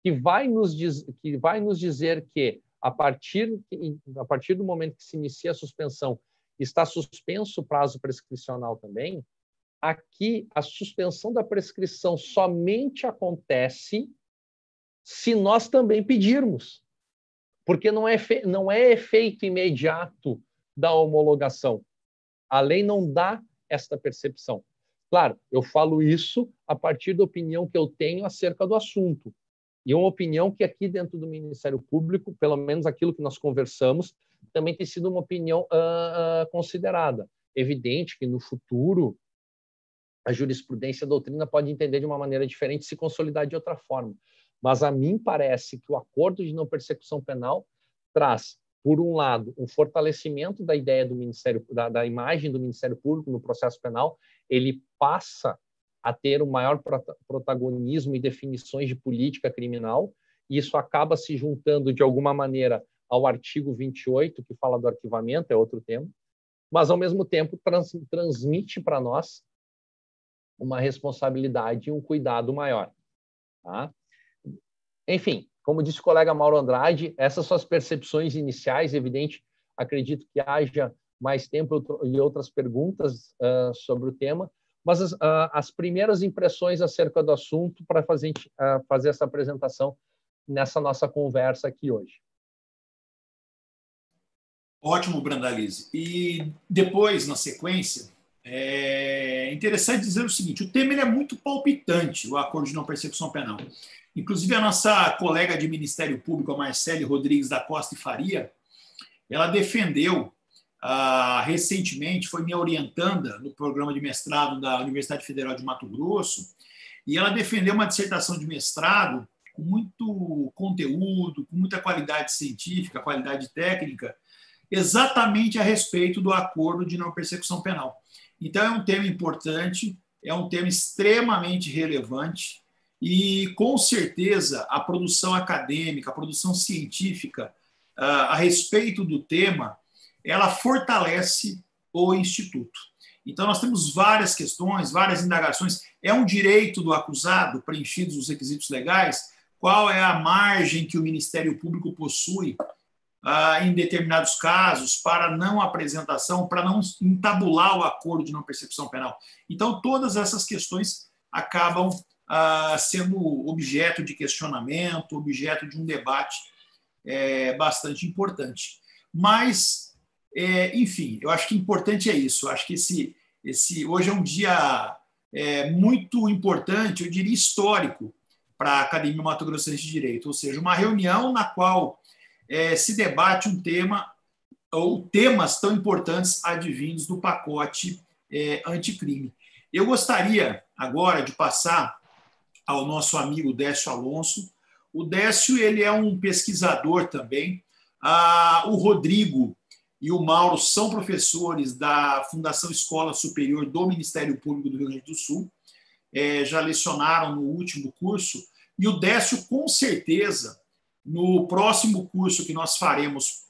Speaker 3: que vai nos dizer que, a partir do momento que se inicia a suspensão, está suspenso o prazo prescricional também, aqui a suspensão da prescrição somente acontece se nós também pedirmos, porque não é efeito imediato da homologação. A lei não dá esta percepção. Claro, eu falo isso a partir da opinião que eu tenho acerca do assunto. E uma opinião que aqui dentro do Ministério Público, pelo menos aquilo que nós conversamos, também tem sido uma opinião considerada. Evidente que no futuro a jurisprudência, a doutrina pode entender de uma maneira diferente, se consolidar de outra forma. Mas a mim parece que o acordo de não persecução penal traz, por um lado, um fortalecimento da ideia do Ministério, da imagem do Ministério Público no processo penal. Ele passa a ter um maior protagonismo e definições de política criminal, e isso acaba se juntando, de alguma maneira, ao artigo 28, que fala do arquivamento, é outro tema, mas, ao mesmo tempo, transmite para nós uma responsabilidade e um cuidado maior. Tá? Enfim, como disse o colega Mauro Andrade, essas são as percepções iniciais. Evidente, acredito que haja mais tempo e outras perguntas sobre o tema, mas as primeiras impressões acerca do assunto para fazer essa apresentação nessa nossa conversa aqui hoje.
Speaker 1: Ótimo, Brandalize. E depois, na sequência, é interessante dizer o seguinte: o tema ele é muito palpitante, o acordo de não persecução penal. Inclusive, a nossa colega de Ministério Público, a Marcele Rodrigues da Costa e Faria, ela defendeu recentemente, foi minha orientanda no programa de mestrado da Universidade Federal de Mato Grosso, e ela defendeu uma dissertação de mestrado com muito conteúdo, com muita qualidade científica, qualidade técnica, exatamente a respeito do acordo de não persecução penal. Então, é um tema importante, é um tema extremamente relevante, e, com certeza, a produção acadêmica, a produção científica a respeito do tema, ela fortalece o Instituto. Então, nós temos várias questões, várias indagações. É um direito do acusado, preenchidos os requisitos legais, qual é a margem que o Ministério Público possui em determinados casos para não apresentação, para não entabular o acordo de não persecução penal. Então, todas essas questões acabam sendo objeto de questionamento, objeto de um debate bastante importante. Mas, enfim, eu acho que importante é isso. Eu acho que hoje é um dia muito importante, eu diria histórico, para a Academia Mato Grossense de Direito, ou seja, uma reunião na qual se debate um tema ou temas tão importantes advindos do pacote anticrime. Eu gostaria agora de passar ao nosso amigo Décio Alonso. O Décio ele é um pesquisador também O Rodrigo e o Mauro são professores da Fundação Escola Superior do Ministério Público do Rio Grande do Sul, já lecionaram no último curso, e o Décio, com certeza, no próximo curso que nós faremos,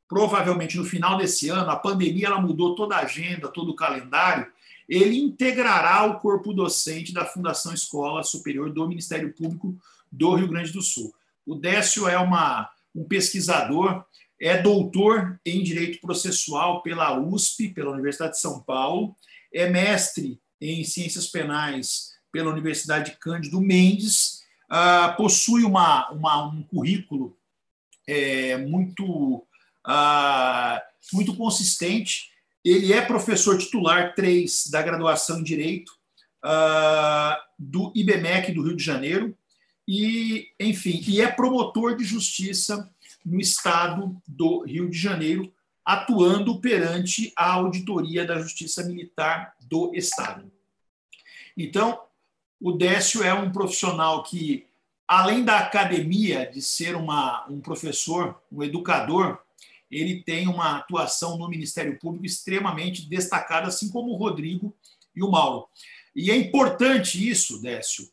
Speaker 1: provavelmente no final desse ano, a pandemia ela mudou toda a agenda, todo o calendário, ele integrará o corpo docente da Fundação Escola Superior do Ministério Público do Rio Grande do Sul. O Décio é um pesquisador, é doutor em Direito Processual pela USP, pela Universidade de São Paulo, é mestre em Ciências Penais pela Universidade Cândido Mendes, possui um currículo muito consistente. Ele é professor titular 3 da graduação em Direito do IBMEC do Rio de Janeiro e, enfim, é promotor de justiça no estado do Rio de Janeiro, atuando perante a Auditoria da Justiça Militar do Estado. Então, o Décio é um profissional que, além da academia, de ser um professor, um educador, ele tem uma atuação no Ministério Público extremamente destacada, assim como o Rodrigo e o Mauro. E é importante isso, Décio,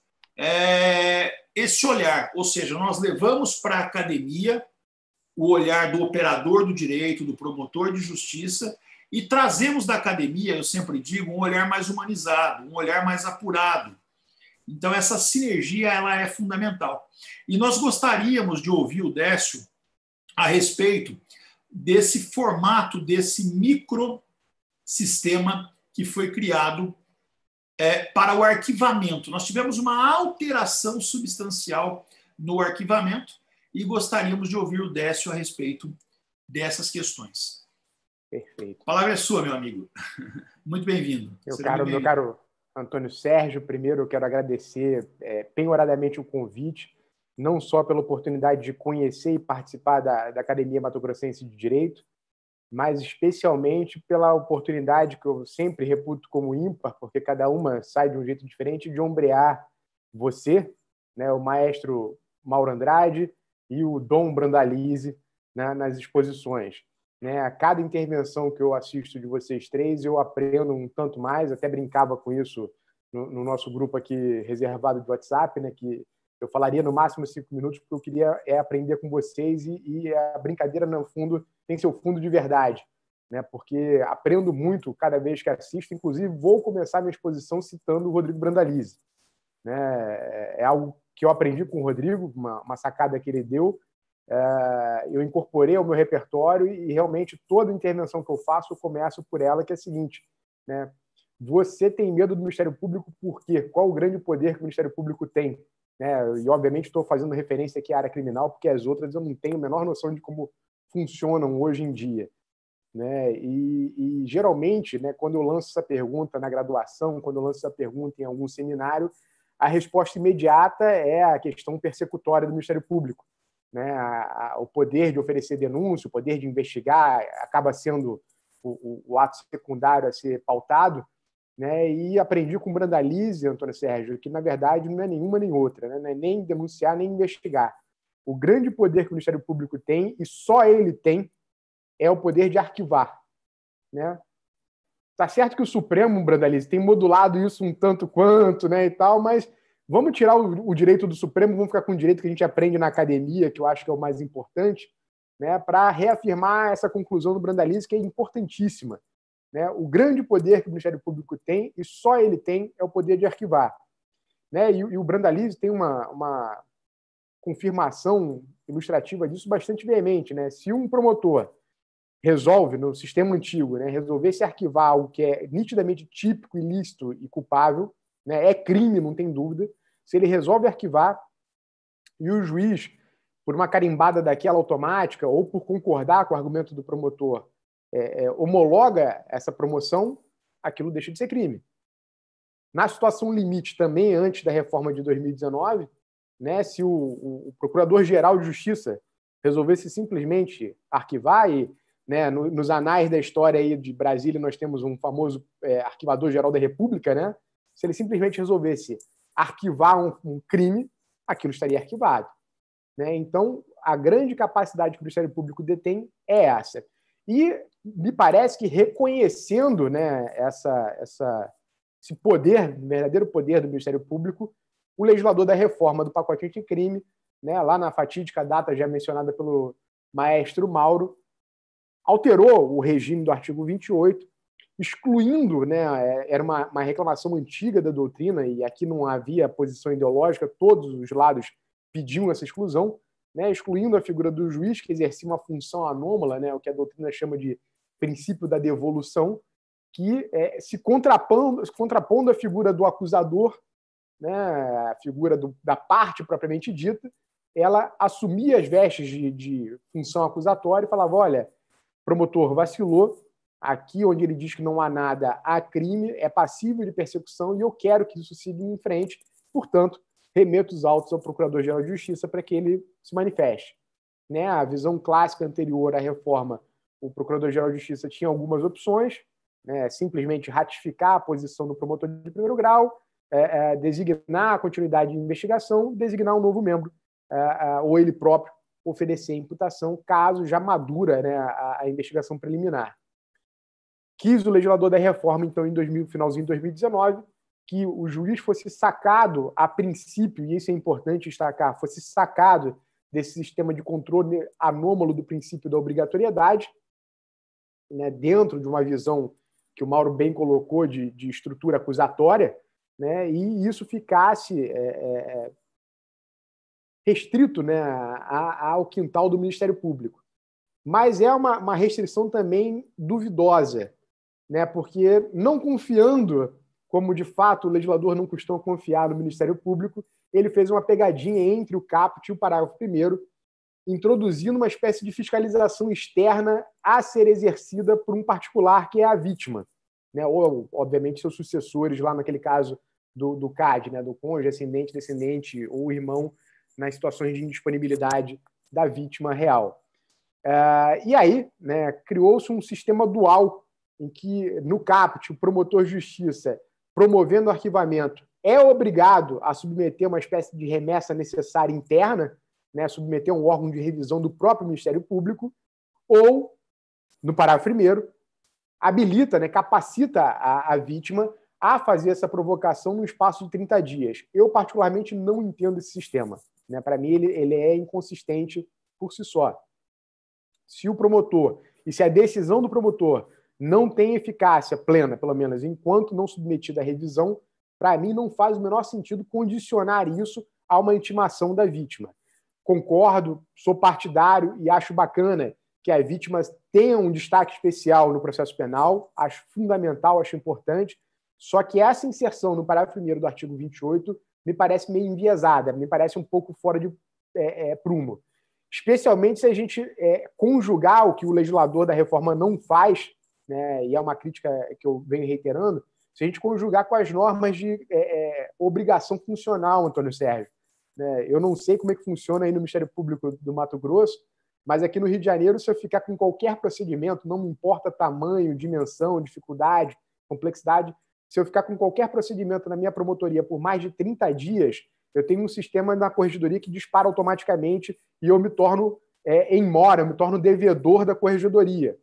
Speaker 1: esse olhar, ou seja, nós levamos para a academia o olhar do operador do direito, do promotor de justiça, e trazemos da academia, eu sempre digo, um olhar mais humanizado, um olhar mais apurado. Então, essa sinergia ela é fundamental. E nós gostaríamos de ouvir o Décio a respeito desse formato, desse microsistema que foi criado para o arquivamento. Nós tivemos uma alteração substancial no arquivamento e gostaríamos de ouvir o Décio a respeito dessas questões.
Speaker 2: Perfeito.
Speaker 1: A palavra é sua, meu amigo. Muito bem-vindo.
Speaker 2: Meu caro Antônio Sérgio, primeiro eu quero agradecer penhoradamente o convite, não só pela oportunidade de conhecer e participar da Academia Mato Grossense de Direito, mas especialmente pela oportunidade que eu sempre reputo como ímpar, porque cada uma sai de um jeito diferente, de ombrear você, né, o maestro Mauro Andrade e o Dom Brandalize, né, nas exposições. Né? A cada intervenção que eu assisto de vocês três, eu aprendo um tanto mais, até brincava com isso no nosso grupo aqui reservado de WhatsApp, né, que eu falaria no máximo 5 minutos, porque eu queria aprender com vocês e a brincadeira, no fundo, tem seu fundo de verdade, né? Porque aprendo muito cada vez que assisto, inclusive vou começar minha exposição citando o Rodrigo Brandalize. Né? É algo que eu aprendi com o Rodrigo, uma sacada que ele deu, eu incorporei ao meu repertório e realmente toda intervenção que eu faço, eu começo por ela, que é a seguinte, né? Você tem medo do Ministério Público por quê? Qual o grande poder que o Ministério Público tem? Né? E, obviamente, estou fazendo referência aqui à área criminal, porque as outras eu não tenho a menor noção de como funcionam hoje em dia. Né? E geralmente, né, quando eu lanço essa pergunta na graduação, quando eu lanço essa pergunta em algum seminário, a resposta imediata é a questão persecutória do Ministério Público. Né? O poder de oferecer denúncia, o poder de investigar, acaba sendo o ato secundário a ser pautado. Né? E aprendi com o Brandalize, Antônio Sérgio, que, na verdade, não é nenhuma nem outra, né? Não é nem denunciar, nem investigar. O grande poder que o Ministério Público tem, e só ele tem, é o poder de arquivar. Né? Tá certo que o Supremo, Brandalize, tem modulado isso um tanto quanto, né, e tal, mas vamos tirar o direito do Supremo, vamos ficar com o direito que a gente aprende na academia, que eu acho que é o mais importante, né, para reafirmar essa conclusão do Brandalize, que é importantíssima. Né? O grande poder que o Ministério Público tem, e só ele tem, é o poder de arquivar. Né? E o Brandalize tem uma confirmação ilustrativa disso bastante veemente. Né? Se um promotor resolve, no sistema antigo, né, resolver se arquivar algo que é nitidamente típico, ilícito e culpável, né, é crime, não tem dúvida, se ele resolve arquivar e o juiz, por uma carimbada daquela automática ou por concordar com o argumento do promotor, homologa essa promoção, aquilo deixa de ser crime. Na situação limite, também antes da reforma de 2019, né, se o Procurador-Geral de Justiça resolvesse simplesmente arquivar, e né, nos anais da história aí de Brasília nós temos um famoso arquivador-geral da República, né, se ele simplesmente resolvesse arquivar um crime, aquilo estaria arquivado. Né? Então, a grande capacidade que o Ministério Público detém é essa. E me parece que reconhecendo, né, esse poder, verdadeiro poder do Ministério Público, o legislador da reforma do pacote anticrime, né, lá na fatídica data já mencionada pelo maestro Mauro, alterou o regime do artigo 28, excluindo, né, era uma reclamação antiga da doutrina, e aqui não havia posição ideológica, todos os lados pediam essa exclusão, né, excluindo a figura do juiz, que exercia uma função anômala, né, o que a doutrina chama de princípio da devolução, que se contrapondo à figura do acusador, né, a figura da parte propriamente dita, ela assumia as vestes de função acusatória e falava, olha, promotor vacilou, aqui onde ele diz que não há nada, há crime, é passível de persecução e eu quero que isso siga em frente, portanto, remeto os autos ao Procurador-Geral de Justiça para que ele se manifeste. Né? A visão clássica anterior à reforma, o Procurador-Geral de Justiça tinha algumas opções, né? Simplesmente ratificar a posição do promotor de primeiro grau, designar a continuidade de investigação, designar um novo membro, ou ele próprio oferecer a imputação, caso já madura, né, a investigação preliminar. Quis o legislador da reforma, então, finalzinho de 2019, que o juiz fosse sacado, a princípio, e isso é importante destacar, fosse sacado desse sistema de controle anômalo do princípio da obrigatoriedade, né, dentro de uma visão que o Mauro bem colocou de estrutura acusatória, né, e isso ficasse restrito, né, ao quintal do Ministério Público. Mas é uma restrição também duvidosa, né, porque não confiando, como de fato o legislador não costuma confiar no Ministério Público, ele fez uma pegadinha entre o caput e o parágrafo 1º, introduzindo uma espécie de fiscalização externa a ser exercida por um particular que é a vítima, né, ou, obviamente, seus sucessores, lá naquele caso do CAD, né, do cônjuge, ascendente, descendente ou irmão, nas situações de indisponibilidade da vítima real. E aí, né, criou-se um sistema dual em que, no caput, o promotor de justiça, promovendo o arquivamento, é obrigado a submeter uma espécie de remessa necessária interna, né, submeter um órgão de revisão do próprio Ministério Público, ou, no parágrafo 1º, habilita, né, capacita a vítima a fazer essa provocação no espaço de 30 dias. Eu, particularmente, não entendo esse sistema. Né? Para mim, ele é inconsistente por si só. Se o promotor, e se a decisão do promotor não tem eficácia plena, pelo menos enquanto não submetida à revisão, para mim não faz o menor sentido condicionar isso a uma intimação da vítima. Concordo, sou partidário e acho bacana que as vítimas tenham um destaque especial no processo penal, acho fundamental, acho importante, só que essa inserção no parágrafo 1º do artigo 28 me parece meio enviesada, me parece um pouco fora de prumo. Especialmente se a gente conjugar o que o legislador da reforma não faz, né, e é uma crítica que eu venho reiterando, se a gente conjugar com as normas de obrigação funcional, Antônio Sérgio. Né, eu não sei como é que funciona aí no Ministério Público do Mato Grosso, mas aqui no Rio de Janeiro, se eu ficar com qualquer procedimento, não me importa tamanho, dimensão, dificuldade, complexidade, se eu ficar com qualquer procedimento na minha promotoria por mais de 30 dias, eu tenho um sistema na corregedoria que dispara automaticamente e eu me torno em mora, eu me torno devedor da corregedoria.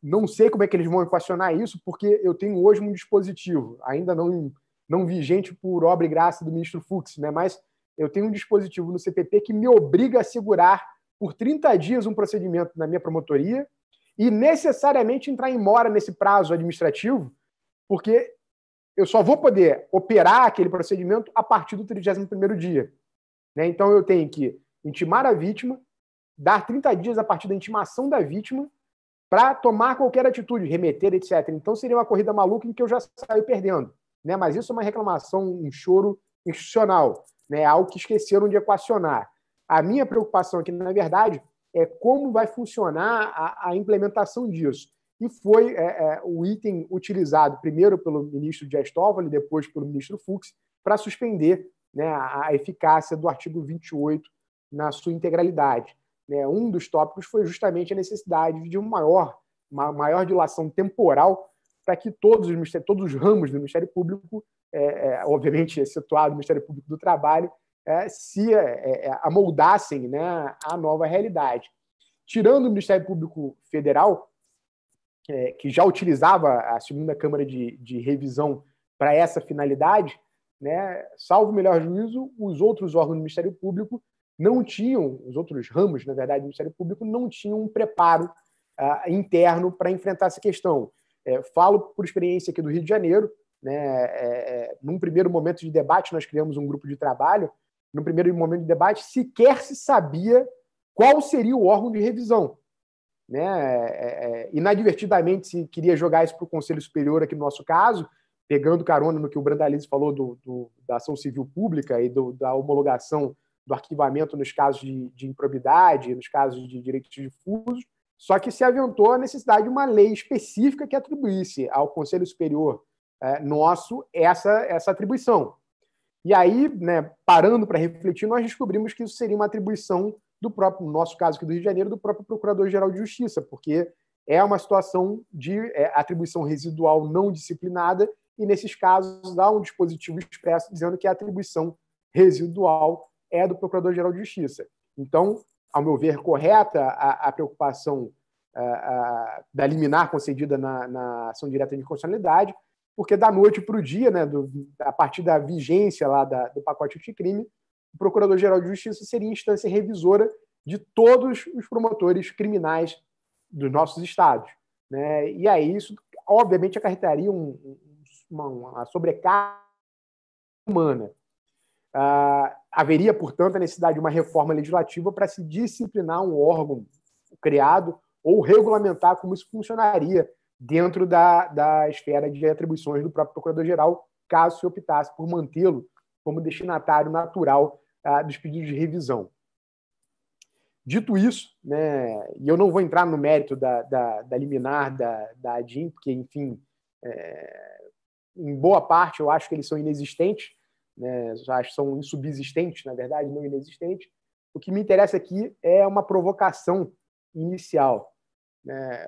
Speaker 2: Não sei como é que eles vão equacionar isso, porque eu tenho hoje um dispositivo, ainda não vigente por obra e graça do ministro Fux, né? Mas eu tenho um dispositivo no CPP que me obriga a segurar por 30 dias um procedimento na minha promotoria e necessariamente entrar em mora nesse prazo administrativo, porque eu só vou poder operar aquele procedimento a partir do 31º dia. Né? Então, eu tenho que intimar a vítima, dar 30 dias a partir da intimação da vítima para tomar qualquer atitude, remeter, etc. Então, seria uma corrida maluca em que eu já saio perdendo. Né? Mas isso é uma reclamação, um choro institucional, né? Algo que esqueceram de equacionar. A minha preocupação aqui, na verdade, é como vai funcionar a implementação disso. E foi o item utilizado primeiro pelo ministro Dias Toffoli, depois pelo ministro Fux, para suspender, né, a eficácia do artigo 28 na sua integralidade. Né, um dos tópicos foi justamente a necessidade de uma maior dilação temporal para que todos os ramos do Ministério Público, obviamente excetuado o Ministério Público do Trabalho, se amoldassem, né, à nova realidade. Tirando o Ministério Público Federal, que já utilizava a segunda Câmara de Revisão para essa finalidade, né, salvo o melhor juízo, os outros órgãos do Ministério Público não tinham, os outros ramos, na verdade, do Ministério Público, não tinham um preparo interno para enfrentar essa questão. Falo por experiência aqui do Rio de Janeiro, né, num primeiro momento de debate, nós criamos um grupo de trabalho, no primeiro momento de debate, sequer se sabia qual seria o órgão de revisão. Né? Inadvertidamente se queria jogar isso para o Conselho Superior, aqui no nosso caso, pegando carona no que o Brandalize falou da ação civil pública e da homologação do arquivamento nos casos de improbidade, nos casos de direitos difusos, só que se aventou a necessidade de uma lei específica que atribuísse ao Conselho Superior nosso essa atribuição. E aí, né, parando para refletir, nós descobrimos que isso seria uma atribuição do próprio, no nosso caso aqui do Rio de Janeiro, do próprio Procurador-Geral de Justiça, porque é uma situação de atribuição residual não disciplinada, e nesses casos há um dispositivo expresso dizendo que a atribuição residual é do Procurador-Geral de Justiça. Então, ao meu ver, correta a preocupação da liminar concedida na ação direta de inconstitucionalidade, porque da noite para o dia, né, a partir da vigência lá do pacote anticrime, o Procurador-Geral de Justiça seria instância revisora de todos os promotores criminais dos nossos estados. Né? E aí isso, obviamente, acarretaria uma sobrecarga humana. Haveria, portanto, a necessidade de uma reforma legislativa para se disciplinar um órgão criado ou regulamentar como isso funcionaria dentro da esfera de atribuições do próprio Procurador-Geral, caso se optasse por mantê-lo como destinatário natural dos pedidos de revisão. Dito isso, né, e eu não vou entrar no mérito da liminar da ADIM, porque, enfim, em boa parte eu acho que eles são inexistentes, né, acho que são insubsistentes, na verdade, não inexistentes. O que me interessa aqui é uma provocação inicial. Né?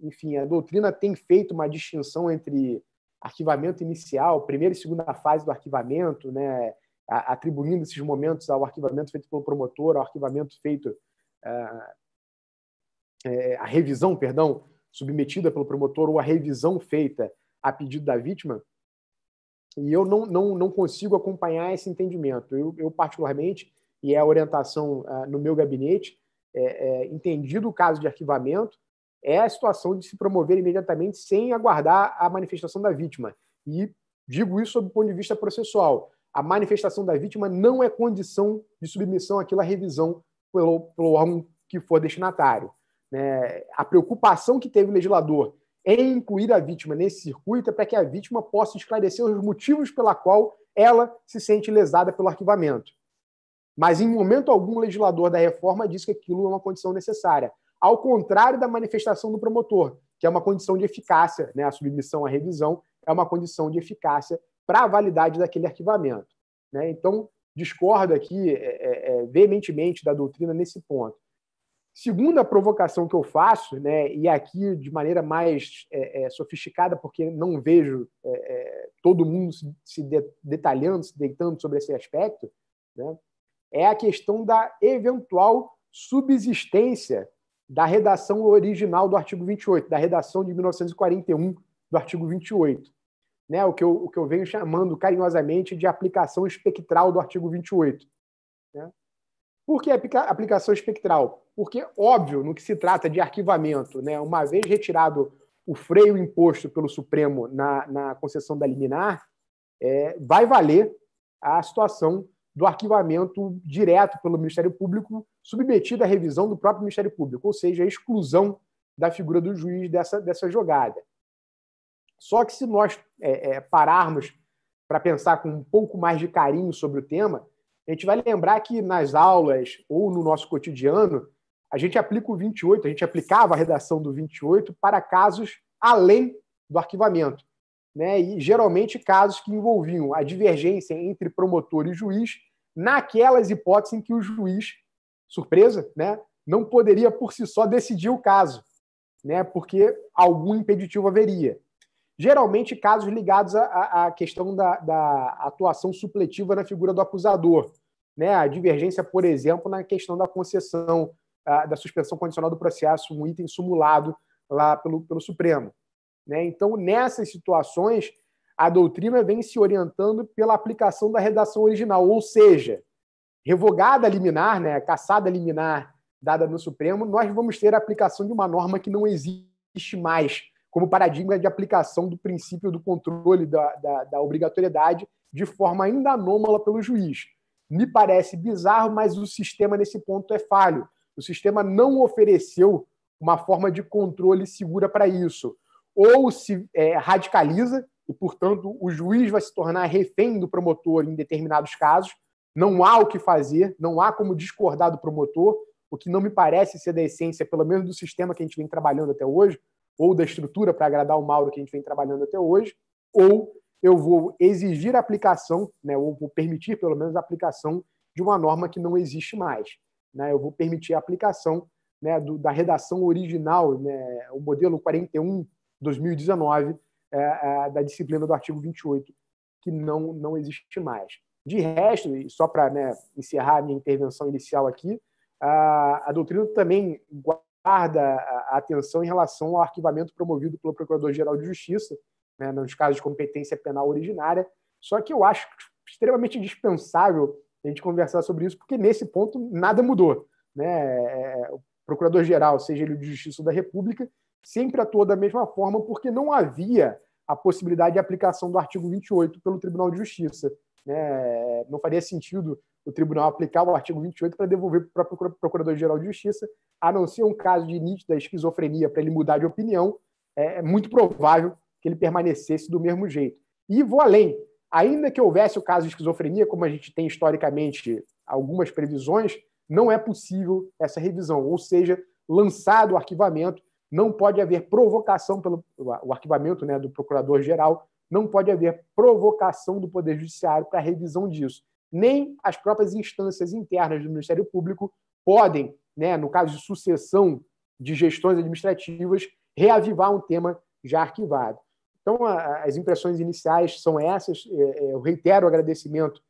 Speaker 2: Enfim, a doutrina tem feito uma distinção entre arquivamento inicial, primeira e segunda fase do arquivamento, né, atribuindo esses momentos ao arquivamento feito pelo promotor, ao arquivamento feito, a revisão, perdão, submetida pelo promotor ou a revisão feita a pedido da vítima. E eu não consigo acompanhar esse entendimento. Eu particularmente, e é a orientação no meu gabinete, entendido o caso de arquivamento, é a situação de se promover imediatamente sem aguardar a manifestação da vítima. E digo isso sob o ponto de vista processual. A manifestação da vítima não é condição de submissão àquilo à revisão pelo órgão que for destinatário. Né? A preocupação que teve o legislador em incluir a vítima nesse circuito é para que a vítima possa esclarecer os motivos pela qual ela se sente lesada pelo arquivamento. Mas, em momento algum, o legislador da reforma diz que aquilo é uma condição necessária. Ao contrário da manifestação do promotor, que é uma condição de eficácia, né? A submissão à revisão é uma condição de eficácia para a validade daquele arquivamento. Né? Então, discordo aqui veementemente da doutrina nesse ponto. Segunda provocação que eu faço, né, e aqui de maneira mais sofisticada, porque não vejo todo mundo se detalhando, se deitando sobre esse aspecto, né, é a questão da eventual subsistência da redação original do artigo 28, da redação de 1941 do artigo 28. Né, o que eu venho chamando carinhosamente de aplicação espectral do artigo 28. Né? Por que aplicação espectral? Porque, óbvio, no que se trata de arquivamento, né, uma vez retirado o freio imposto pelo Supremo na concessão da liminar, vai valer a situação do arquivamento direto pelo Ministério Público, submetido à revisão do próprio Ministério Público, ou seja, a exclusão da figura do juiz dessa jogada. Só que se nós pararmos para pensar com um pouco mais de carinho sobre o tema, a gente vai lembrar que nas aulas ou no nosso cotidiano, a gente aplica o 28, a gente aplicava a redação do 28 para casos além do arquivamento. Né? E geralmente casos que envolviam a divergência entre promotor e juiz naquelas hipóteses em que o juiz, surpresa, né, não poderia por si só decidir o caso, né, porque algum impeditivo haveria. Geralmente casos ligados à questão da atuação supletiva na figura do acusador, né, a divergência, por exemplo, na questão da concessão, da suspensão condicional do processo, um item sumulado lá pelo Supremo. Né? Então, nessas situações, a doutrina vem se orientando pela aplicação da redação original, ou seja, revogada a liminar, né, cassada a liminar dada no Supremo, nós vamos ter a aplicação de uma norma que não existe mais, como paradigma de aplicação do princípio do controle da obrigatoriedade de forma ainda anômala pelo juiz. Me parece bizarro, mas o sistema nesse ponto é falho. O sistema não ofereceu uma forma de controle segura para isso. Ou se radicaliza, e, portanto, o juiz vai se tornar refém do promotor em determinados casos. Não há o que fazer, não há como discordar do promotor, o que não me parece ser da essência, pelo menos do sistema que a gente vem trabalhando até hoje, ou da estrutura para agradar o Mauro que a gente vem trabalhando até hoje, ou eu vou exigir a aplicação, né, ou vou permitir, pelo menos, a aplicação de uma norma que não existe mais. Né? Eu vou permitir a aplicação, né, da redação original, né, o modelo 41/2019, da disciplina do artigo 28, que não existe mais. De resto, e só para, né, encerrar a minha intervenção inicial aqui, a doutrina também guarda a atenção em relação ao arquivamento promovido pelo Procurador-Geral de Justiça, né, nos casos de competência penal originária, só que eu acho extremamente indispensável a gente conversar sobre isso, porque nesse ponto nada mudou. Né? O Procurador-Geral, seja ele de Justiça da República, sempre atuou da mesma forma, porque não havia a possibilidade de aplicação do artigo 28 pelo Tribunal de Justiça. Né? Não faria sentido o tribunal aplicar o artigo 28 para devolver para o Procurador-Geral de Justiça, a não ser um caso de nítida esquizofrenia para ele mudar de opinião, é muito provável que ele permanecesse do mesmo jeito. E vou além. Ainda que houvesse o caso de esquizofrenia, como a gente tem historicamente algumas previsões, não é possível essa revisão. Ou seja, lançado o arquivamento, não pode haver provocação pelo o arquivamento, né, do Procurador-Geral, não pode haver provocação do Poder Judiciário para a revisão disso. Nem as próprias instâncias internas do Ministério Público podem, né, no caso de sucessão de gestões administrativas, reavivar um tema já arquivado. Então, as impressões iniciais são essas. Eu reitero o agradecimento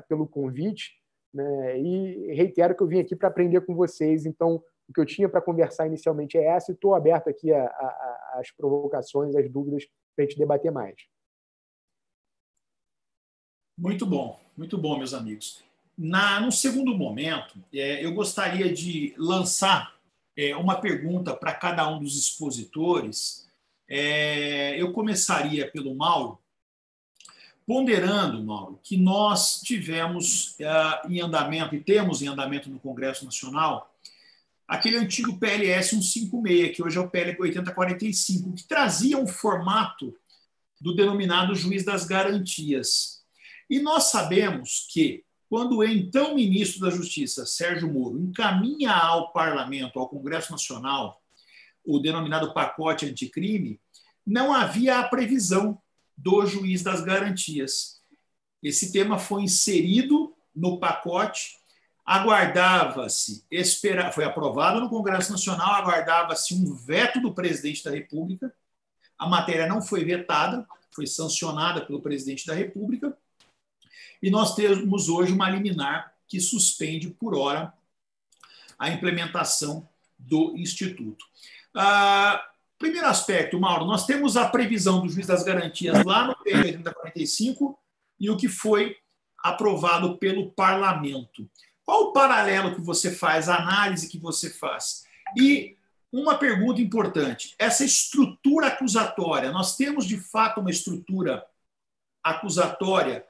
Speaker 2: pelo convite, né, e reitero que eu vim aqui para aprender com vocês. Então, o que eu tinha para conversar inicialmente é essa, e estou aberto aqui às provocações, às dúvidas, para a gente debater mais.
Speaker 1: Muito bom, meus amigos. Num segundo momento, eu gostaria de lançar uma pergunta para cada um dos expositores. Eu começaria pelo Mauro, ponderando, Mauro, que nós tivemos em andamento, e temos em andamento no Congresso Nacional, aquele antigo PLS 156, que hoje é o PL 8045, que trazia um formato do denominado juiz das garantias. E nós sabemos que, quando o então ministro da Justiça, Sérgio Moro, encaminha ao Parlamento, ao Congresso Nacional, o denominado pacote anticrime, não havia a previsão do juiz das garantias. Esse tema foi inserido no pacote, aguardava-se, foi aprovado no Congresso Nacional, aguardava-se um veto do presidente da República, a matéria não foi vetada, foi sancionada pelo presidente da República, e nós temos hoje uma liminar que suspende por hora a implementação do Instituto. Primeiro aspecto, Mauro, nós temos a previsão do juiz das garantias lá no PL 8045 e o que foi aprovado pelo Parlamento. Qual o paralelo que você faz, a análise que você faz? E uma pergunta importante, essa estrutura acusatória, nós temos de fato uma estrutura acusatória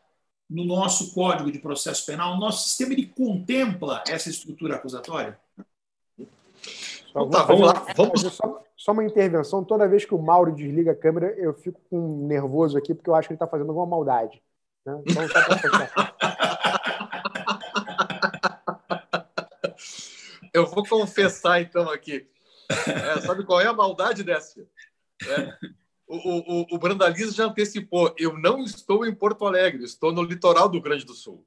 Speaker 1: no nosso Código de Processo Penal? O nosso sistema ele contempla essa estrutura acusatória?
Speaker 2: Vamos lá. Vamos só uma intervenção. Toda vez que o Mauro desliga a câmera, eu fico nervoso aqui, porque eu acho que ele está fazendo alguma maldade. Né? Então, só para fechar.
Speaker 4: Eu vou confessar, então, aqui. Sabe qual é a maldade dessa? O Brandalize já antecipou. Eu não estou em Porto Alegre, estou no litoral do Rio Grande do Sul.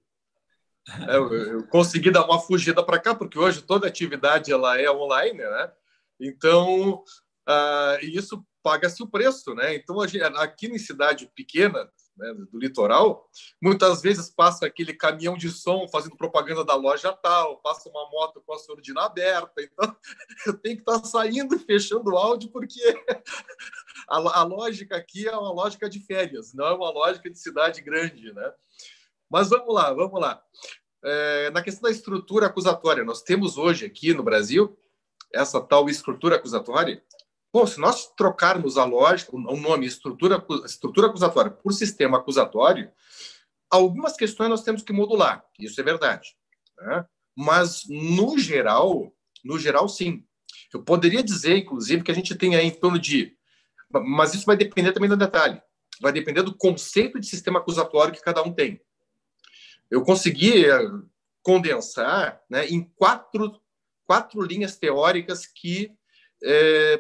Speaker 4: Eu consegui dar uma fugida para cá, porque hoje toda atividade ela é online, né? Então, isso paga-se o preço, né? Então, aqui em cidade pequena, né, do litoral, muitas vezes passa aquele caminhão de som fazendo propaganda da loja tal, passa uma moto com a surdina aberta, então eu tenho que estar saindo e fechando o áudio, porque a lógica aqui é uma lógica de férias, não é uma lógica de cidade grande, né? Mas vamos lá. Na questão da estrutura acusatória, nós temos hoje aqui no Brasil essa tal estrutura acusatória. Bom, se nós trocarmos a lógica, o nome estrutura acusatória por sistema acusatório, algumas questões nós temos que modular, isso é verdade, né? Mas, no geral, sim. Eu poderia dizer, inclusive, que a gente tem aí em torno de... Mas isso vai depender também do detalhe. Vai depender do conceito de sistema acusatório que cada um tem. Eu consegui condensar, né, em quatro linhas teóricas que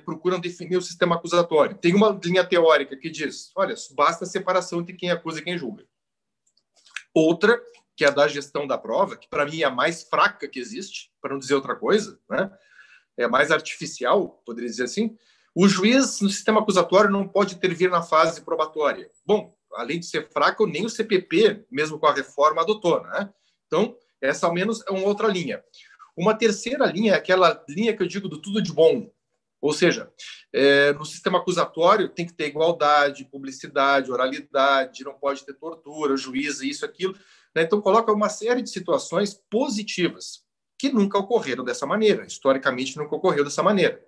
Speaker 4: procuram definir o sistema acusatório. Tem uma linha teórica que diz, olha, basta a separação entre quem acusa e quem julga. Outra, que é a da gestão da prova, que para mim é a mais fraca que existe, para não dizer outra coisa, né? É a mais artificial, poderia dizer assim. O juiz no sistema acusatório não pode intervir na fase probatória. Bom, além de ser fraco, nem o CPP, mesmo com a reforma, adotou, né? Então, essa ao menos é uma outra linha. Uma terceira linha é aquela linha que eu digo do tudo de bom. Ou seja, no sistema acusatório tem que ter igualdade, publicidade, oralidade, não pode ter tortura, juíza, isso, aquilo, né? Então, coloca uma série de situações positivas que nunca ocorreram dessa maneira. Historicamente, nunca ocorreu dessa maneira.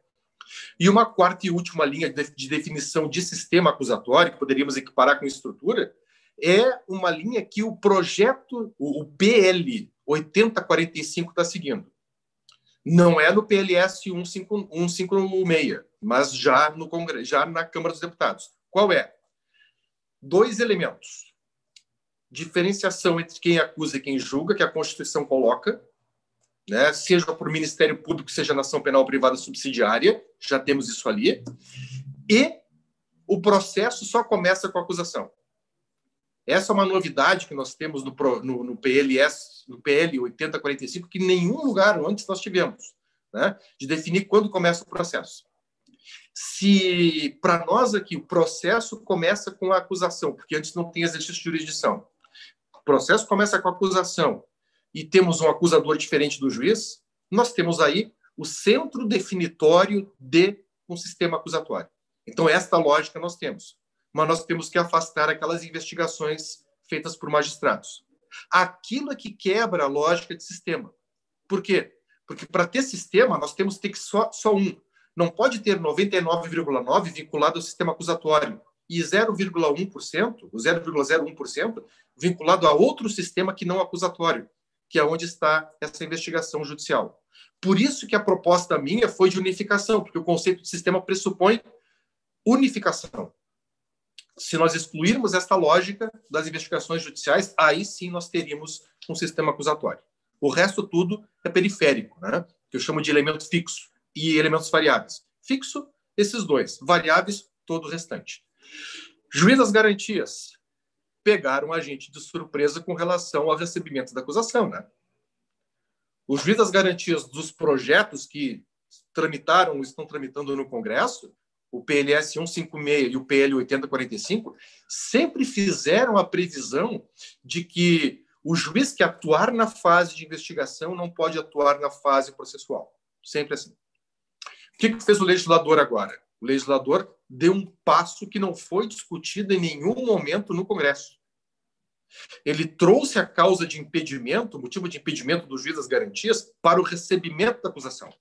Speaker 4: E uma quarta e última linha de definição de sistema acusatório, que poderíamos equiparar com estrutura, é uma linha que o projeto, o PL 8045 está seguindo. Não é no PLS 156, mas já no Congresso, já na Câmara dos Deputados. Qual é? 2 elementos. Diferenciação entre quem acusa e quem julga, que a Constituição coloca, né? Seja por Ministério Público, seja na ação penal privada subsidiária, já temos isso ali. E o processo só começa com a acusação. Essa é uma novidade que nós temos no PL 8045, que em nenhum lugar antes nós tivemos, né? De definir quando começa o processo. Se, para nós aqui, o processo começa com a acusação, porque antes não tem exercício de jurisdição. O processo começa com a acusação e temos um acusador diferente do juiz, nós temos aí o centro definitório de um sistema acusatório. Então, esta lógica nós temos. Mas nós temos que afastar aquelas investigações feitas por magistrados. Aquilo é que quebra a lógica de sistema. Por quê? Porque para ter sistema, nós temos que ter só um. Não pode ter 99,9% vinculado ao sistema acusatório e 0,1%, o 0,01%, vinculado a outro sistema que não acusatório, que é onde está essa investigação judicial. Por isso que a proposta minha foi de unificação, porque o conceito de sistema pressupõe unificação. Se nós excluirmos esta lógica das investigações judiciais, aí sim nós teríamos um sistema acusatório. O resto tudo é periférico, né? Que eu chamo de elemento fixo e elementos variáveis. Fixo, esses dois. Variáveis, todo o restante. Juiz das garantias pegaram a gente de surpresa com relação ao recebimento da acusação, né? O juiz das garantias dos projetos que tramitaram ou estão tramitando no Congresso, o PLS 156 e o PL 8045, sempre fizeram a previsão de que o juiz que atuar na fase de investigação não pode atuar na fase processual. Sempre assim. O que fez o legislador agora? O legislador deu um passo que não foi discutido em nenhum momento no Congresso. Ele trouxe a causa de impedimento, o motivo de impedimento do juiz das garantias, para o recebimento da acusação.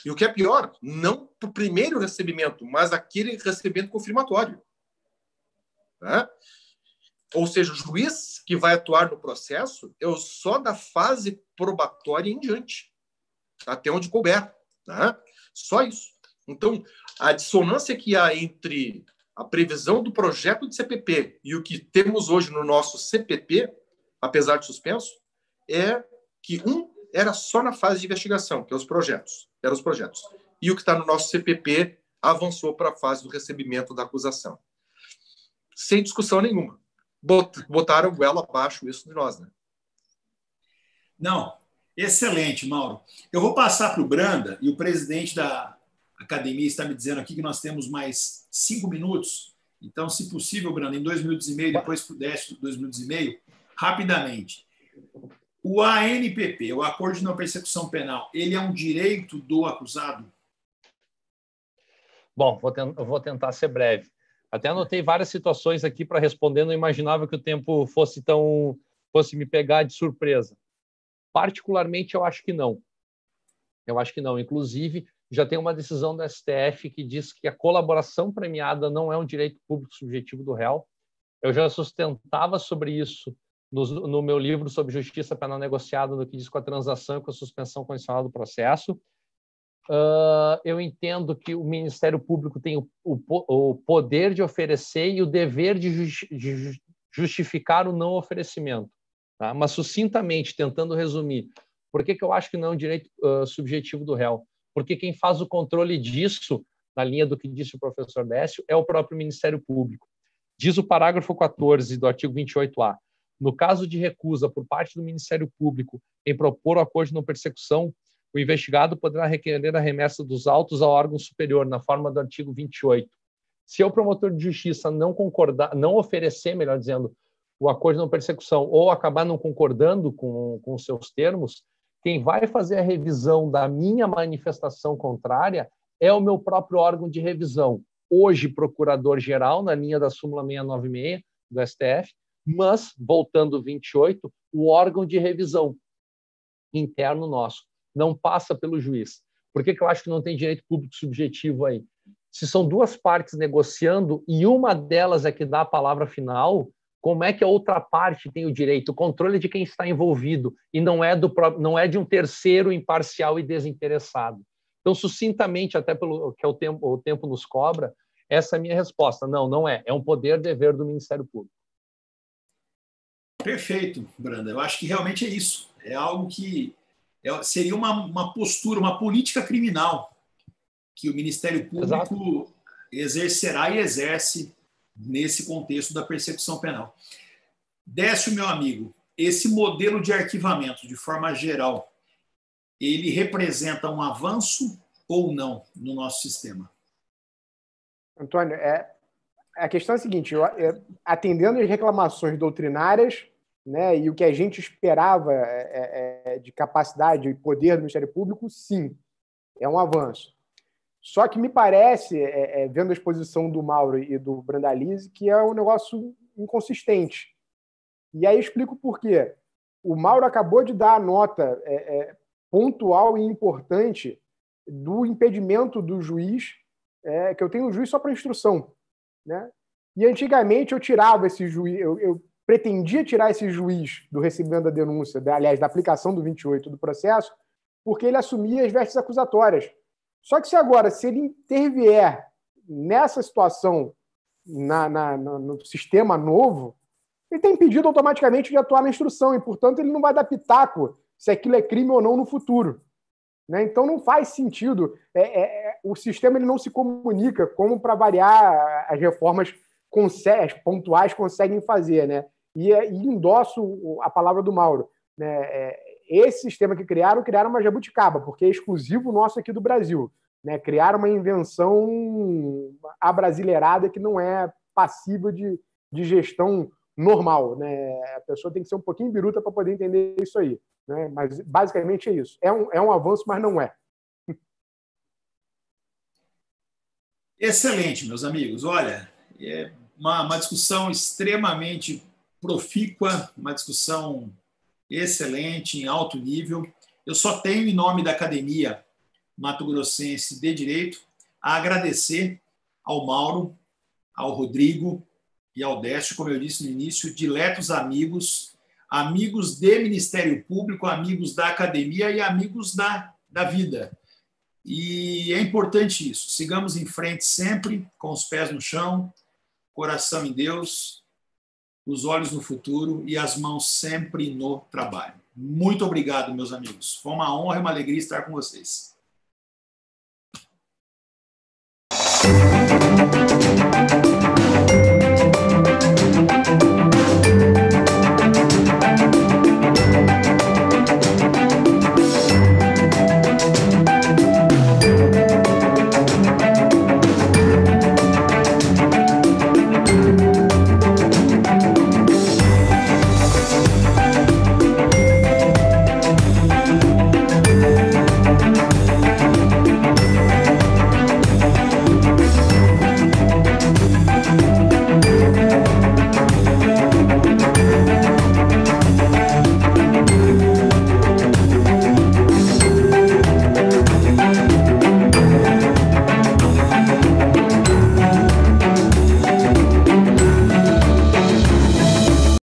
Speaker 4: E o que é pior, não para o primeiro recebimento, mas aquele recebimento confirmatório. Né? Ou seja, o juiz que vai atuar no processo é só da fase probatória em diante, até onde couber. Né? Só isso. Então, a dissonância que há entre a previsão do projeto de CPP e o que temos hoje no nosso CPP, apesar de suspenso, é que era só na fase de investigação, que é os projetos. Eram os projetos. E o que está no nosso CPP avançou para a fase do recebimento da acusação. Sem discussão nenhuma. Botaram goela abaixo isso de nós, né?
Speaker 1: Não. Excelente, Mauro. Eu vou passar para o Branda, e o presidente da academia está me dizendo aqui que nós temos mais 5 minutos. Então, se possível, Brando, em 2 minutos e meio, depois pudesse 2 minutos e meio, rapidamente. O ANPP, o Acordo de Não Persecução Penal, ele é um direito do acusado?
Speaker 3: Bom, eu vou tentar ser breve. Até anotei várias situações aqui para responder, não imaginava que o tempo fosse me pegar de surpresa. Particularmente, eu acho que não. Eu acho que não. Inclusive, já tem uma decisão do STF que diz que a colaboração premiada não é um direito público subjetivo do réu. Eu já sustentava sobre isso no meu livro sobre justiça penal negociada, no que diz com a transação e com a suspensão condicional do processo. Eu entendo que o Ministério Público tem o poder de oferecer e o dever de justificar o não oferecimento. Tá? Mas, sucintamente, tentando resumir, por que eu acho que não é um direito subjetivo do réu? Porque quem faz o controle disso, na linha do que disse o professor Décio, é o próprio Ministério Público. Diz o parágrafo 14 do artigo 28A. No caso de recusa por parte do Ministério Público em propor o acordo de não persecução, o investigado poderá requerer a remessa dos autos ao órgão superior, na forma do artigo 28. Se o promotor de justiça não concordar, não oferecer, melhor dizendo, o acordo de não persecução ou acabar não concordando com os seus termos, quem vai fazer a revisão da minha manifestação contrária é o meu próprio órgão de revisão. Hoje, procurador-geral, na linha da súmula 696 do STF, mas, voltando ao 28, o órgão de revisão interno nosso. Não passa pelo juiz. Por que eu acho que não tem direito público subjetivo aí? Se são duas partes negociando e uma delas é que dá a palavra final, como é que a outra parte tem o direito? O controle de quem está envolvido e não é de um terceiro imparcial e desinteressado. Então, sucintamente, até pelo que o tempo nos cobra, essa é a minha resposta. Não, não é. É um poder-dever do Ministério Público.
Speaker 1: Perfeito, Branda. Eu acho que realmente é isso. É algo que seria uma postura, uma política criminal que o Ministério Público Exato. Exercerá e exerce nesse contexto da persecução penal. Décio, meu amigo, esse modelo de arquivamento, de forma geral, ele representa um avanço ou não no nosso sistema?
Speaker 2: Antônio, a questão é a seguinte, atendendo às reclamações doutrinárias, né, e o que a gente esperava de capacidade e poder do Ministério Público, sim, é um avanço. Só que me parece, vendo a exposição do Mauro e do Brandalize, que é um negócio inconsistente. E aí eu explico por quê. O Mauro acabou de dar a nota pontual e importante do impedimento do juiz, que eu tenho um juiz só para instrução. Né? E antigamente eu tirava esse juiz, eu pretendia tirar esse juiz do recebimento da denúncia, aliás, da aplicação do 28 do processo, porque ele assumia as vestes acusatórias. Só que se ele intervier nessa situação no sistema novo, ele tem impedido automaticamente de atuar na instrução e, portanto, ele não vai dar pitaco se aquilo é crime ou não no futuro. Né? Então, não faz sentido. O sistema ele não se comunica como, para variar, as reformas pontuais conseguem fazer. Né? E endosso a palavra do Mauro. Né? Esse sistema que criaram uma jabuticaba, porque é exclusivo nosso aqui do Brasil. Né? Criaram uma invenção abrasileirada que não é passível de gestão normal. Né? A pessoa tem que ser um pouquinho biruta para poder entender isso aí. Né? Mas, basicamente, é isso. É um avanço, mas não é.
Speaker 1: Excelente, meus amigos. Olha, é uma discussão extremamente profícua, uma discussão excelente, em alto nível. Eu só tenho, em nome da Academia Mato Grossense de Direito, a agradecer ao Mauro, ao Rodrigo e ao Décio, como eu disse no início, diletos amigos, amigos de Ministério Público, amigos da academia e amigos da vida. E é importante isso. Sigamos em frente sempre, com os pés no chão, coração em Deus, os olhos no futuro e as mãos sempre no trabalho. Muito obrigado, meus amigos. Foi uma honra e uma alegria estar com vocês.